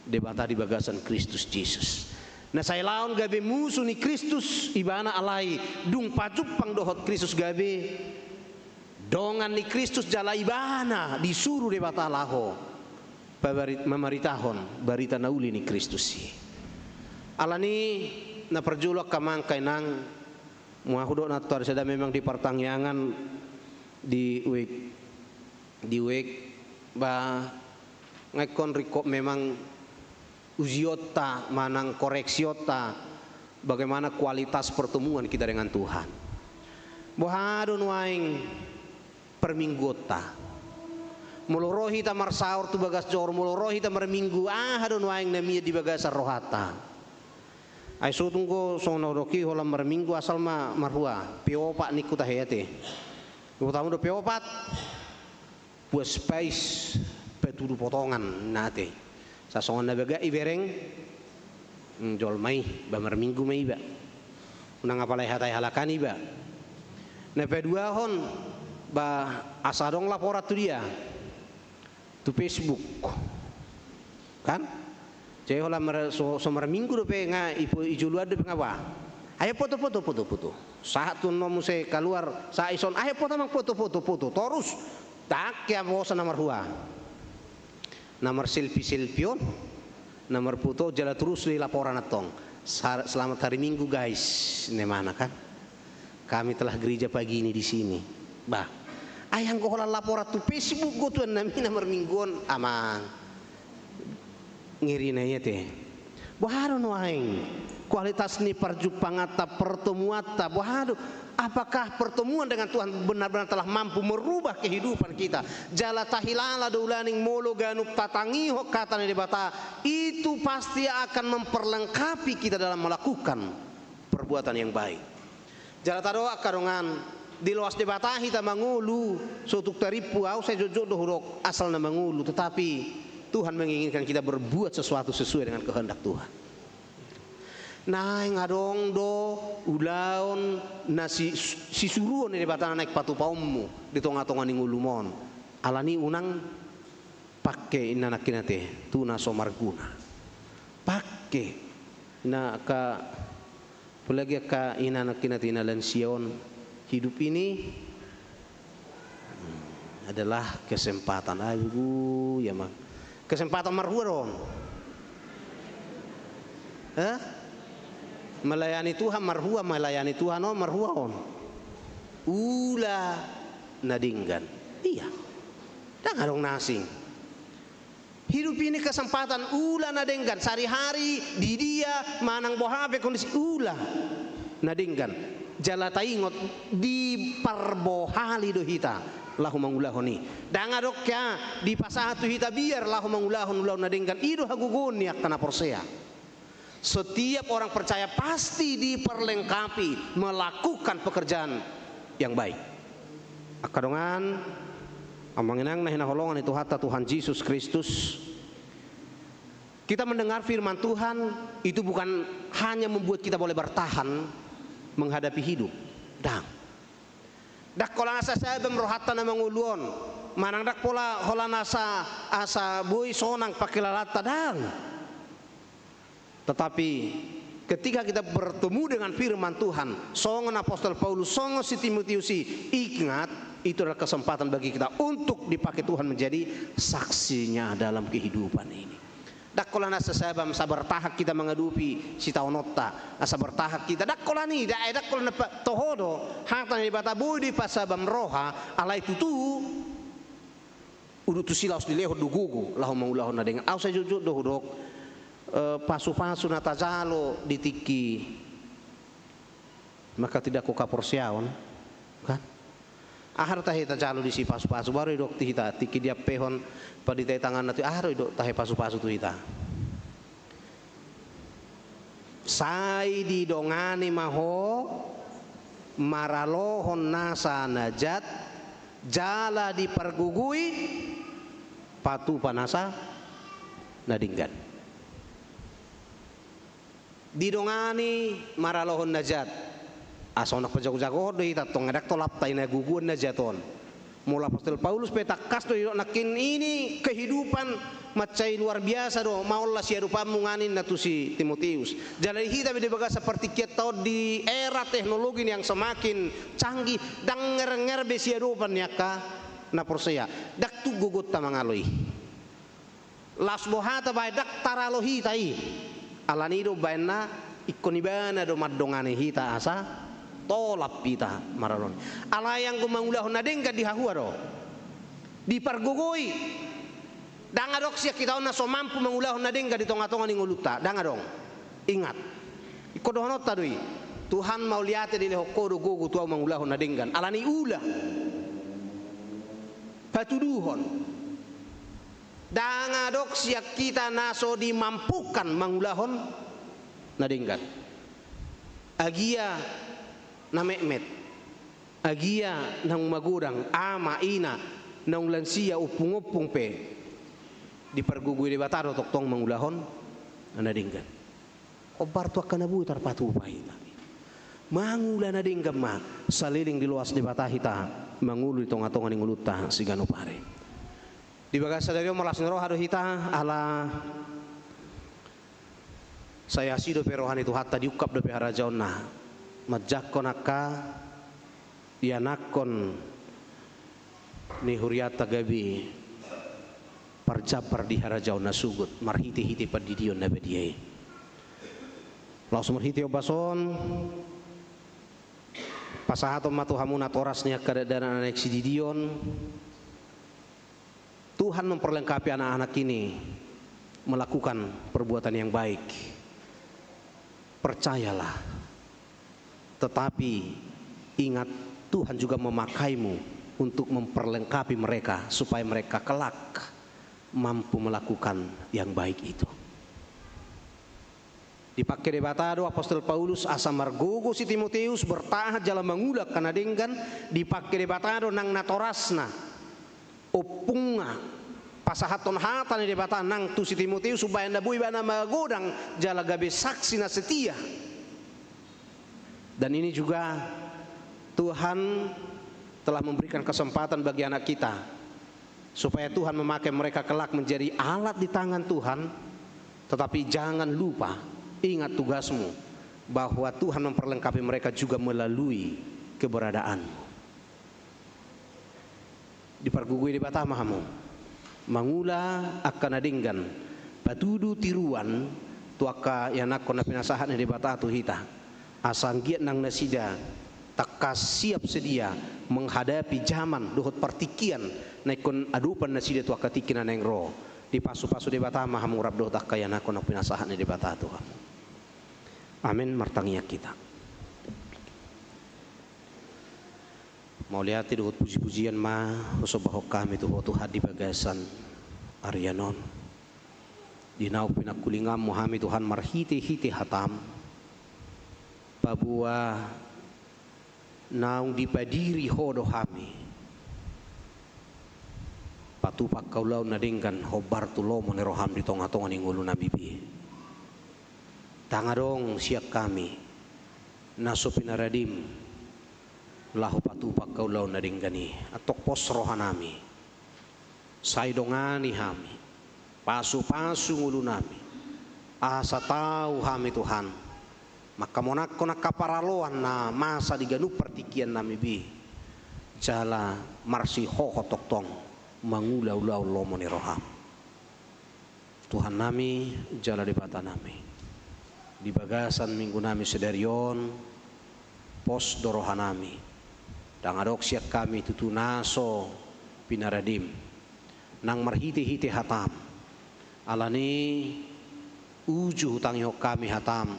debata di bagasan Kristus Yesus na saya laon gabe musuh ni Kristus ibana alai dung pajupang doho Kristus gabe dongan ni Kristus jala ibana disuruh debata laho mamaritahon barita nauli ni Kristus si alani na perjulak kamang kainang muahudo na tor sada memang di pertangyangan di week ba ngekon riko memang uziota manang koreksiota bagaimana kualitas pertemuan kita dengan Tuhan. Bohadon waing perminggota mulorohi ta marsaur tu bagas jor mulorohi ta marminggu hadon waing namia di bagas rohata. Ay sutungko sono roki holam marminggu asal marhua piopat niku tahayate. Utamu do piopat buat space petudu potongan nate. Sasongan nabaga ibereng jol mai ba marminggu mai ba. Unang apalai hatai halakan iba. Na pedua hon ba asadong laporat tu dia. Tu Facebook. Kan? Cai hola somar minggu do pe nga ijo luar do pe ngawa. Ayo foto. Saat tu nomu se keluar sa ison ayo foto mang foto. Terus tak ya bosa nomor hua. Nomor selfie nomor foto jala terus li laporan atong. Selamat hari Minggu guys. Ne mana kan? Kami telah gereja pagi ini di sini. Bah. Ayang ko hola laporan tu Facebook go tu nami nomor mingguan amang. Ngiri na yete boharo noaing kualitas ni perjupangata pertemuata boharo apakah pertemuan dengan Tuhan benar-benar telah mampu merubah kehidupan kita jala tahilala doulaning molo ganup tatangi ho kata ni debata itu pasti akan memperlengkapi kita dalam melakukan perbuatan yang baik jala tadoa karongan di luas debata kita mangulu sutuk taripu au saya jodoh hurok asal na mangulu tetapi Tuhan menginginkan kita berbuat sesuatu sesuai dengan kehendak Tuhan. Nah ngadong do ulaon na si suruon ni batana naik patu paummu di tonga-tonga ning ulumon. Alani unang pakke inanak kinate tuna somarguna. Pakke na ka pelagi ka inanak kinate inalan sion hidup ini adalah kesempatan ayu ya mak. Kesempatan marhuron. Melayani Tuhan marhua melayani Tuhan marhua on ula nadinggan iya dah ngadong nasing hidup ini kesempatan ula nadinggan sehari-hari di dia manang bohabe kondisi ula nadinggan jala taingot di parbohali do hita lahu mangulahoni dangadok ya di pasatu hita biar lahu mangulahon ulau nadinggan ido hagugun yak tanah porsea. Setiap orang percaya pasti diperlengkapi melakukan pekerjaan yang baik. Akadongan amanginang na hinaholongan itu hatta Tuhan Yesus Kristus. Kita mendengar firman Tuhan itu bukan hanya membuat kita boleh bertahan menghadapi hidup. Dak kola nasa saya bemrohata na manguluon. Manang dak pola hola nasa asa boy sonang pakilalata dang. Tetapi ketika kita bertemu dengan firman Tuhan, songon apostol Paulus, songon si Timotius, ingat itu adalah kesempatan bagi kita untuk dipakai Tuhan menjadi saksinya dalam kehidupan ini. Dakkola nasa sabam sabar tahak kita mengadupi si taonota, sabar tahak kita dakkola ni dakkola na tohodo hatan di bataboy di pasabam roha alai tutu udu tu silaus di lehod dugugu lahu maulahon na dengan au sa jujud dohodok pasu-pasu na tajalo ditiki maka tidak ko kaporsiaon kan ahar tahe tajalo di si pasu-pasu baru dok hita tiki dia pehon pada tay tangan nati ahar dok tahe pasu-pasu tu hita sai di dongani maho maralohon nasa najat jala dipergugui patu panasa nadinggan didongani maralohon najat asonak pajago-jago do ita tong ngadak tolap tay na guguan najaton mula apostol Paulus petakas do nakin ini kehidupan macai luar biasa do maulah sia rupa munganin na tu si Timotius jalai hita bede baga seperti kita di era teknologi yang semakin canggih dang nger be sia rupa nyaka na porsea dak tu gugut ta mangaloi las bohata bay dak taralohi tai alanido baina ikonibana do maddongane hita asa tolap pita maralon ala yang gumangulahon nadengga di hahua do dipargogoi dangadok sia kita na so mampu mangulahon nadengga di tonga-tonga ning uluta dangadong ingat ikodohonota doi Tuhan mau liate di lehokodo gogo tuau mangulahon nadenggan alani ulah patuduhon dangadok siak kita naso dimampukan mangulahon nadinggan agia na mehmet agia nang magurang ama ina nang lansia upung-upung pe dipergugui di bataro toktong mangulahon nadinggan obar tu akan nabu tarpatu pahita mangulah nadinggan ma saliling di luas di batahita mangulu di tonga-tonga ning uluta sigano pare di bagasa dari malas roh hado hita ala saya sido perohan itu hatta diukap do peharajaonna majakon aka yanakon ni huriata gabi parjapar di harajaonna sugut marhiti-hiti padidion na bediai langsung marhiti obason pasahato matuhamuna torasnya keadaan anak sididion Tuhan memperlengkapi anak-anak ini melakukan perbuatan yang baik. Percayalah. Tetapi ingat Tuhan juga memakaimu untuk memperlengkapi mereka supaya mereka kelak mampu melakukan yang baik itu. Dipakai debatado apostol Paulus asa margogo si Timotius bertahan jalan mengulak karena dengan dipakai debatado nang natorasna opunga pasahaton hatan di bata nang tu si Timotius supaya na bui bana magodang jala gabe saksi na setia. Dan ini juga Tuhan telah memberikan kesempatan bagi anak kita supaya Tuhan memakai mereka kelak menjadi alat di tangan Tuhan. Tetapi jangan lupa, ingat tugasmu, bahwa Tuhan memperlengkapi mereka juga melalui keberadaanmu. Dipergugui di batamahamu, mangula akan adinggan, patudu tiruan, tuaka yanak kona pinasahan di batatu hita, asanggiat nang nasida, takas siap sedia menghadapi zaman dohot partikian, naikon adupan nasida tuaka tikinan yang roh, di pasu-pasu di batamahamu rab dohot akka yanak kona pinasahan di batatu kamu. Amin, martangiya kita. Mau lihat itu puji-pujian ma usobahok kami tuh Tuhan di bagasan Aryanon. Di nauk pinakulingam Muhammad Tuhan marhiti-hiti hatam. Babua naung dipadiri hodo kami. Patupak kaulau nadingkan hobar tulomo ni roham di tonga-tonga ni ngulu nabibi. Tangadong siap kami naso pinaradim lahu patupak kaulau nadinggani atok pos rohanami saidongani hami pasu-pasu ngulu nami asa tahu hami Tuhan maka monak konak kaparaloan na masa diganu pertikian nami bi jala marsi hoho toktong mangulau-lau lomo ni roham Tuhan nami jala di bata nami di bagasan minggu nami sedarion pos dorohanami dan adok siap kami tutu naso pinaradim nang marhiti-hiti hatam alani uju hutangi hok kami hatam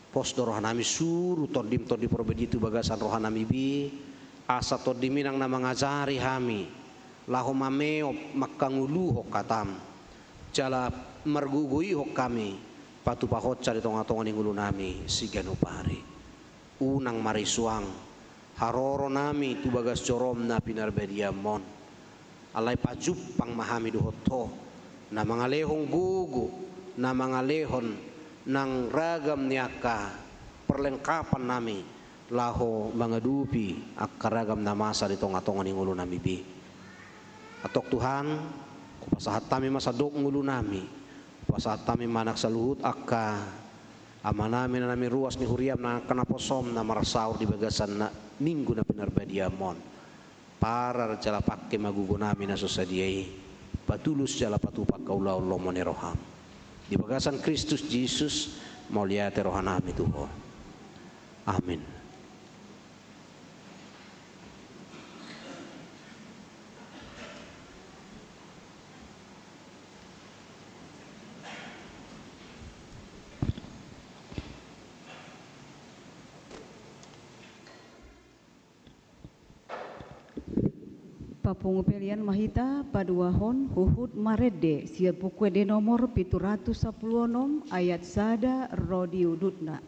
pos dorohanami suru todim perbeditu bagasan rohanami bi asa todimi nang nama ngajari hami lahu mameo makangulu hok katam jala mergugui hok kami patu pahot cari tonga-tonga ni ngulu nami siganu pari unang marisuang haroro nami tu bagas corom na pinarbediamon alai pajup pang mahami duhoto na mga lehong gugu na mga lehon nang ragam niaka perlengkapan nami laho mga dupi ak karagam na masa di tonga-tonga ni ngulu nami bi atok Tuhan kupasahat tami masadok ngulu nami kupasahat tami manak saluhut akka ama namin na namin ruas ni huriam na kanaposom na marasaur di bagasan na minggu na pinarbadiamon para jala pakke magugo namin na susadiay patulus jala patupak kaulau lomo ni roham di bagasan Kristus Jesus mauliate rohanami Tuhan. Amin. Papungu pelian mahita paduahon huhud marede sia pukue de nomor 710 ayat sada rodi udutna. Di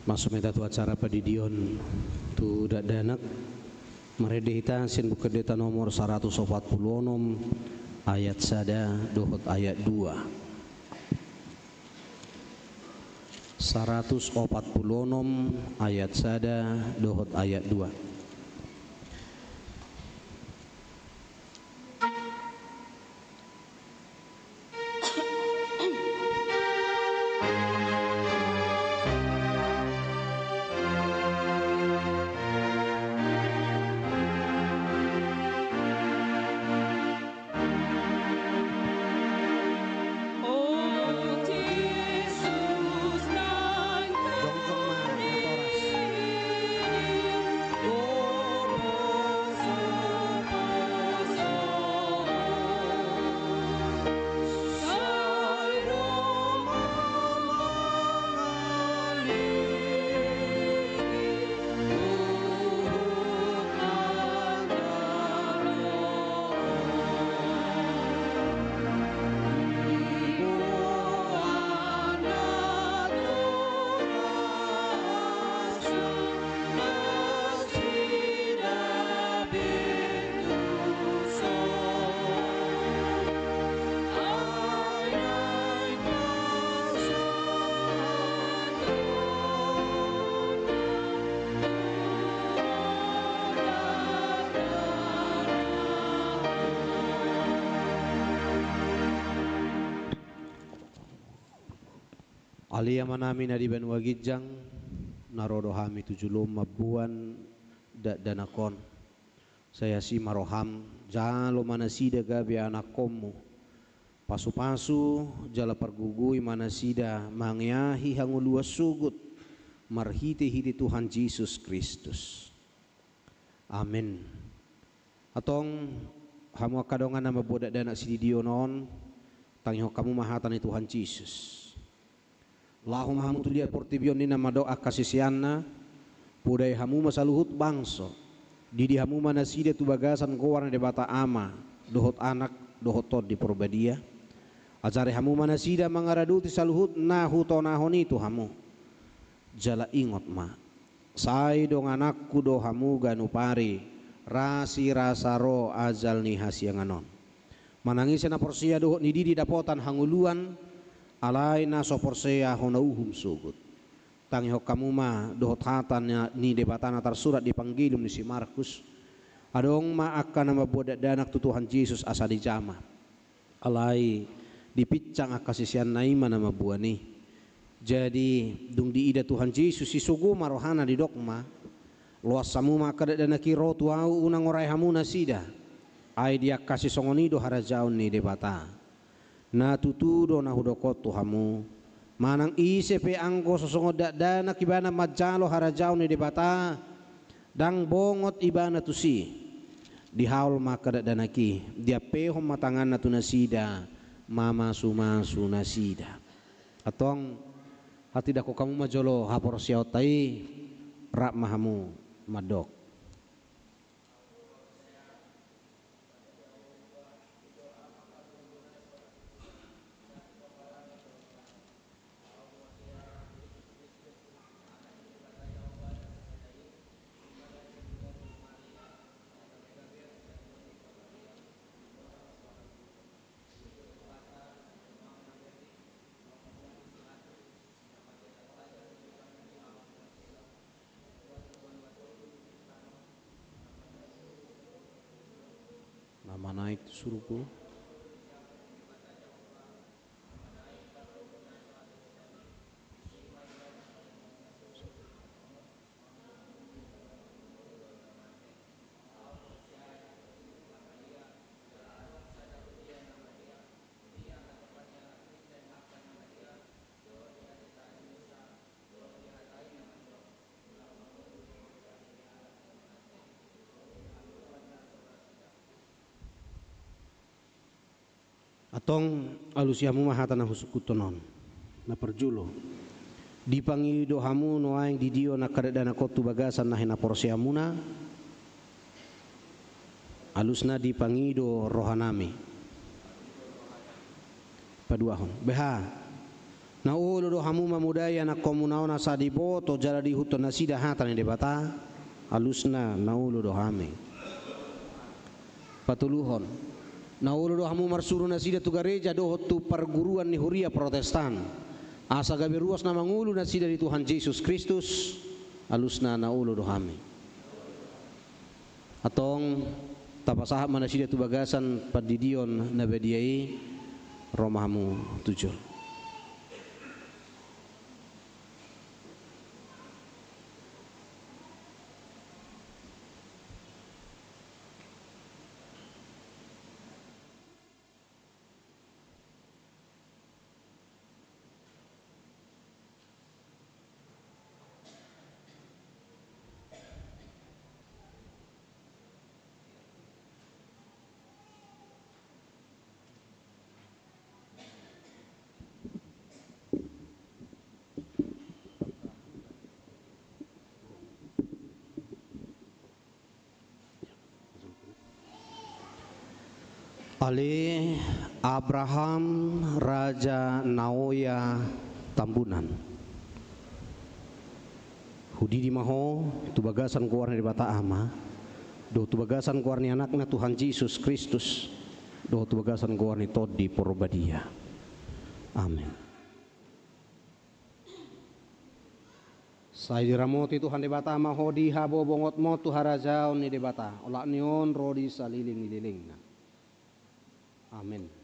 Masuk meta tu acara padidion tu danak meredehita sin bukedeta nomor 146 ayat sada dohot ayat 2. 146 ayat sada dohot ayat 2. Alia manami na diban wagijang narodo hami tujulum mabuan danakon saya si maroham jalo manasida gabi anak komu pasu-pasu jala pergugui manasida mangyahi hangulua sugut marhiti-hiti Tuhan Yesus Kristus. Amin. Atong hamu kadongan nama bodak danak sididio non tangyo kamu mahatan Tuhan Yesus. Allahumma hamu tu lihat portibion ni nama doa kasisianna pudai hamu masaluhut bangso didi hamu manasida tu bagasan kowarna debata ama dohot anak dohot tod di porbadia ajare hamu manasida mangaraduti saluhut nahu tonahoni tu hamu jala ingot ma sai dong anakku do hamu ganupari rasi rasaro azal ni hasianganon manangisa na porsia dohot ni didi dapotan hanguluan alai na soporsea hona uhum sugut tangi hok kamu ma dohot hatan ni debatana tersurat di panggilum ni si Markus adong ma akan nama bodak danak tu Tuhan Yesus asa di jama alai dipiccang akasisian naima nama buani jadi dung diida Tuhan Yesus si sugu marohana di dokma luas samu ma kada danaki ro tuau unang orai hamuna sida ai dia kasih songonido harajaun ni debata na tutudo na hudokot tuhamu manang ise pe angko sosongo dana kibana majalo harajau ni debata dang bongot ibana tusi dihaul maka danaki dia pehom matangan na tunasida mama suma sunasida atong hati dako kamu majolo hapor siautai rak mahamu madok. Nama naik suruhku atong alusiamu mahatana husukutonon na perjulo dipanggil dohamu no aing didio na kadadana kotu bagasan na hina porsiamuna alusna dipangido rohanami paduahon beha Na ulo do hamu mamudaya na komunaona sadibo to jala di huto nasida hatan de bata alusna na ulo do hame patuluhon na ulo do hamu marsuru nasida tu gereja do tu perguruan ni huria Protestan asa gabe ruas na mangulu nasida di Tuhan Yesus Kristus alusna na ulo do hame atong tapasahap manasida tu bagasan padidion na bediai romahamu tujur. Ale Abraham Raja Naoya Tambunan Hudi di maho tu bagasan kuarna di bata ama do tu bagasan kuarni anakna Tuhan Yesus Kristus do tu bagasan kuarni todi porbadia. Amin. Sai diramoti Tuhan di bata ama hodi habo bongot mo tu harajaon ni di bata olak nion rodi saliling nililingna. Amin.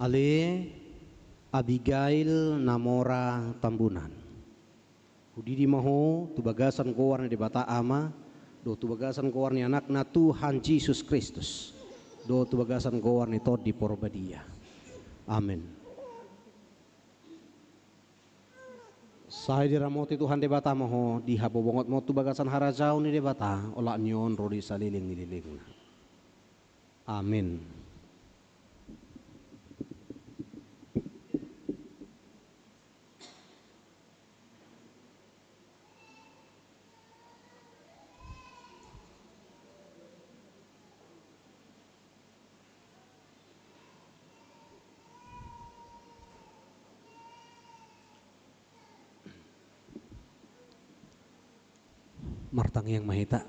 Ale Abigail Namora Tambunan Hudi di maho tu bagasan kuarna di bata ama do tu bagasan kuarni anakna Tuhan Yesus Kristus do tu bagasan kuarni todi porbadia. Amin. Sai diramoti Tuhan di bata maho di habobongot mo tu bagasan harajau ni di bata olak nyon rodi saliling nililingna. Amin. Martang yang mahita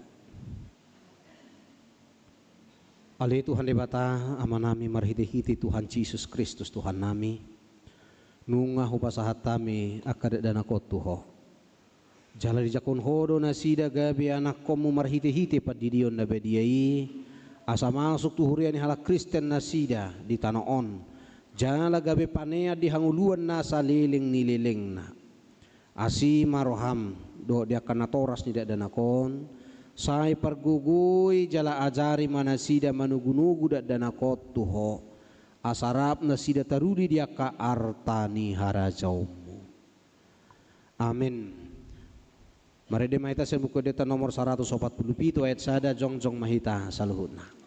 Ale Tuhan di bata ama nami marhiti-hiti Tuhan Yesus Kristus Tuhan nami nunga hupasahat tami akad dana kotuho jala di jakon hodo nasida gabi anak komu marhiti-hiti padidion na bediai asa masuk tu huriani hala Kristen nasida di tanah on jala gabe panea di hanguluan nasa liling nililingna asi maroham do dia kana toras ni dana kon sai pergugui jala ajari manasida manugunugu dana kot tuho asarap nasida tarudi dia ka artani harajaumu. Amin. Marede maita buku deta nomor 147 ayat sada jongjong mahita saluhutna.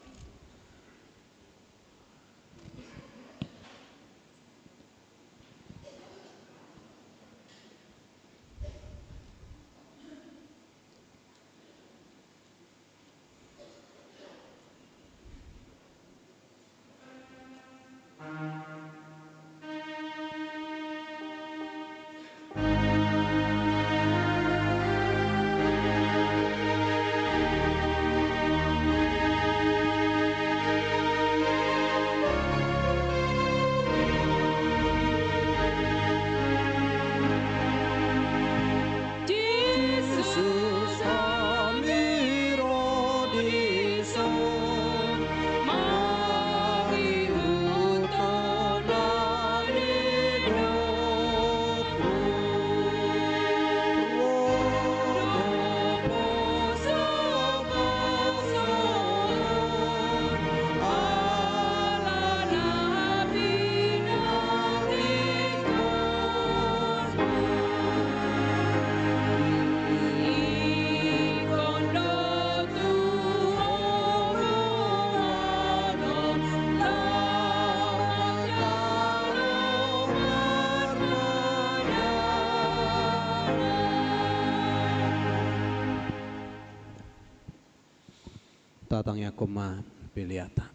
tatang ya koma peliata.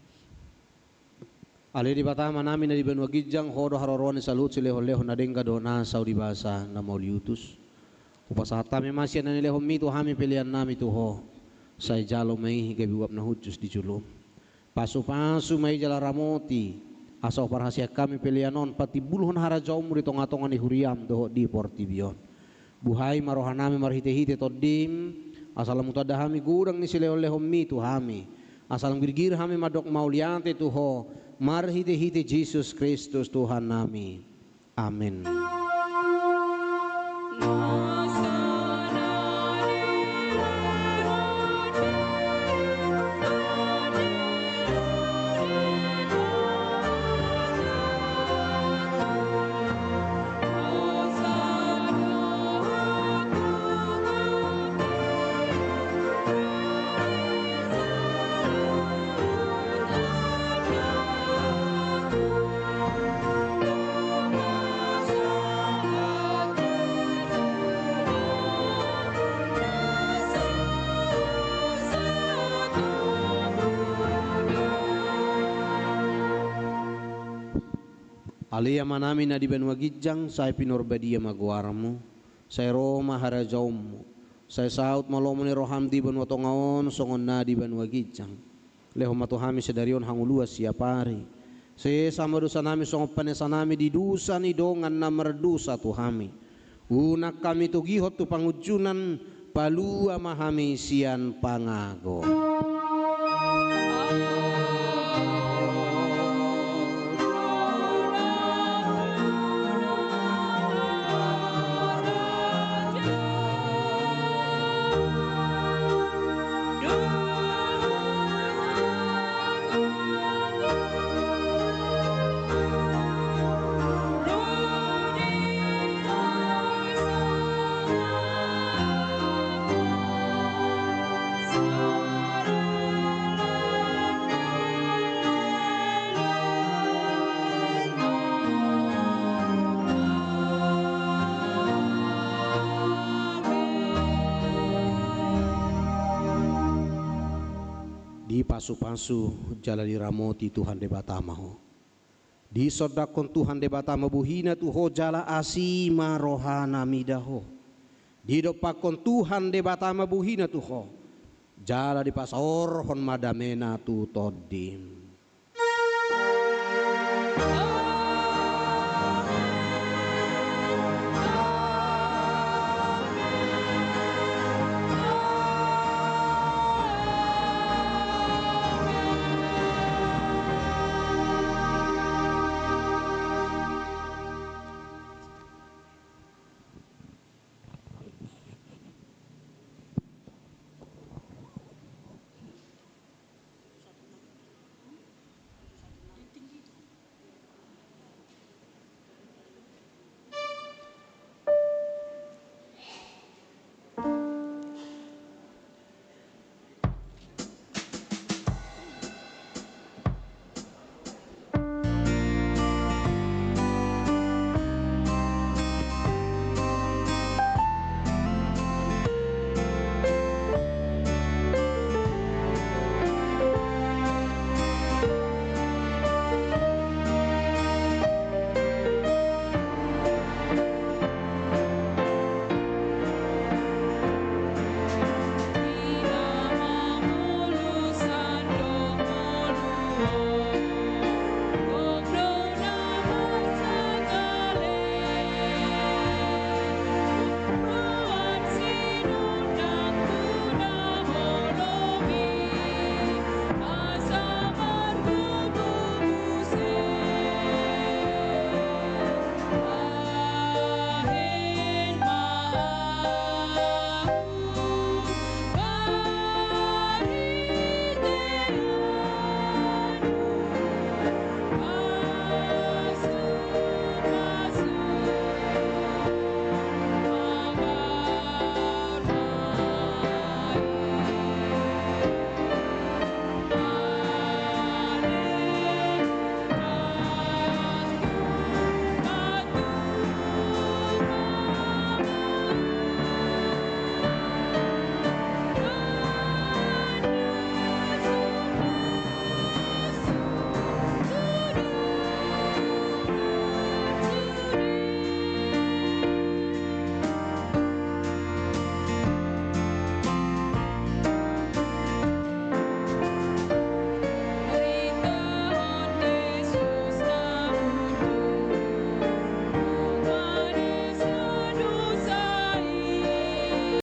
Ali di batama namin na di benua gijang hodo harorone salut sileho-leho na dengka dona saudi basa na mauliutus. Upasata mi masya na nileho mi tu hami pilihan nami tu ho. Say jalo may gabiwap na hujus di julum. Pasu-pasu may jala ramoti. Asaw parhasya kami pilihanon pati buluhon harajaw muri tonga-tonga ni huriam doho di portibion. Buhay marohan nami marhite-hite todim. Asalam mutada hami gurang ni sileho-leho mi tu hami. Asalam girgir hami madok mauliante tu ho. Marhite-hite Jesus Kristus Tuhan nami. Amin. Alia manami na di benua gijang saya pinorbadia maguaramu saya Roma harajaumu saya saut malomo ni roham di benua tongaon songon na di benua gijang leho matuhami sedarion hangulua siapari saya sama dosa nami songon panesa nami di dusa ni dongan na merdusa tuhami unak kami tu gihot tu pangujunan palua mahami sian pangago. Di pasu-pasu jala di ramoti Tuhan de batamaho. Di sodakon Tuhan de batama buhina tuho jala asima rohana midaho. Di dopakon Tuhan de batama buhina tuho jala di pasor hon madamena tu todim.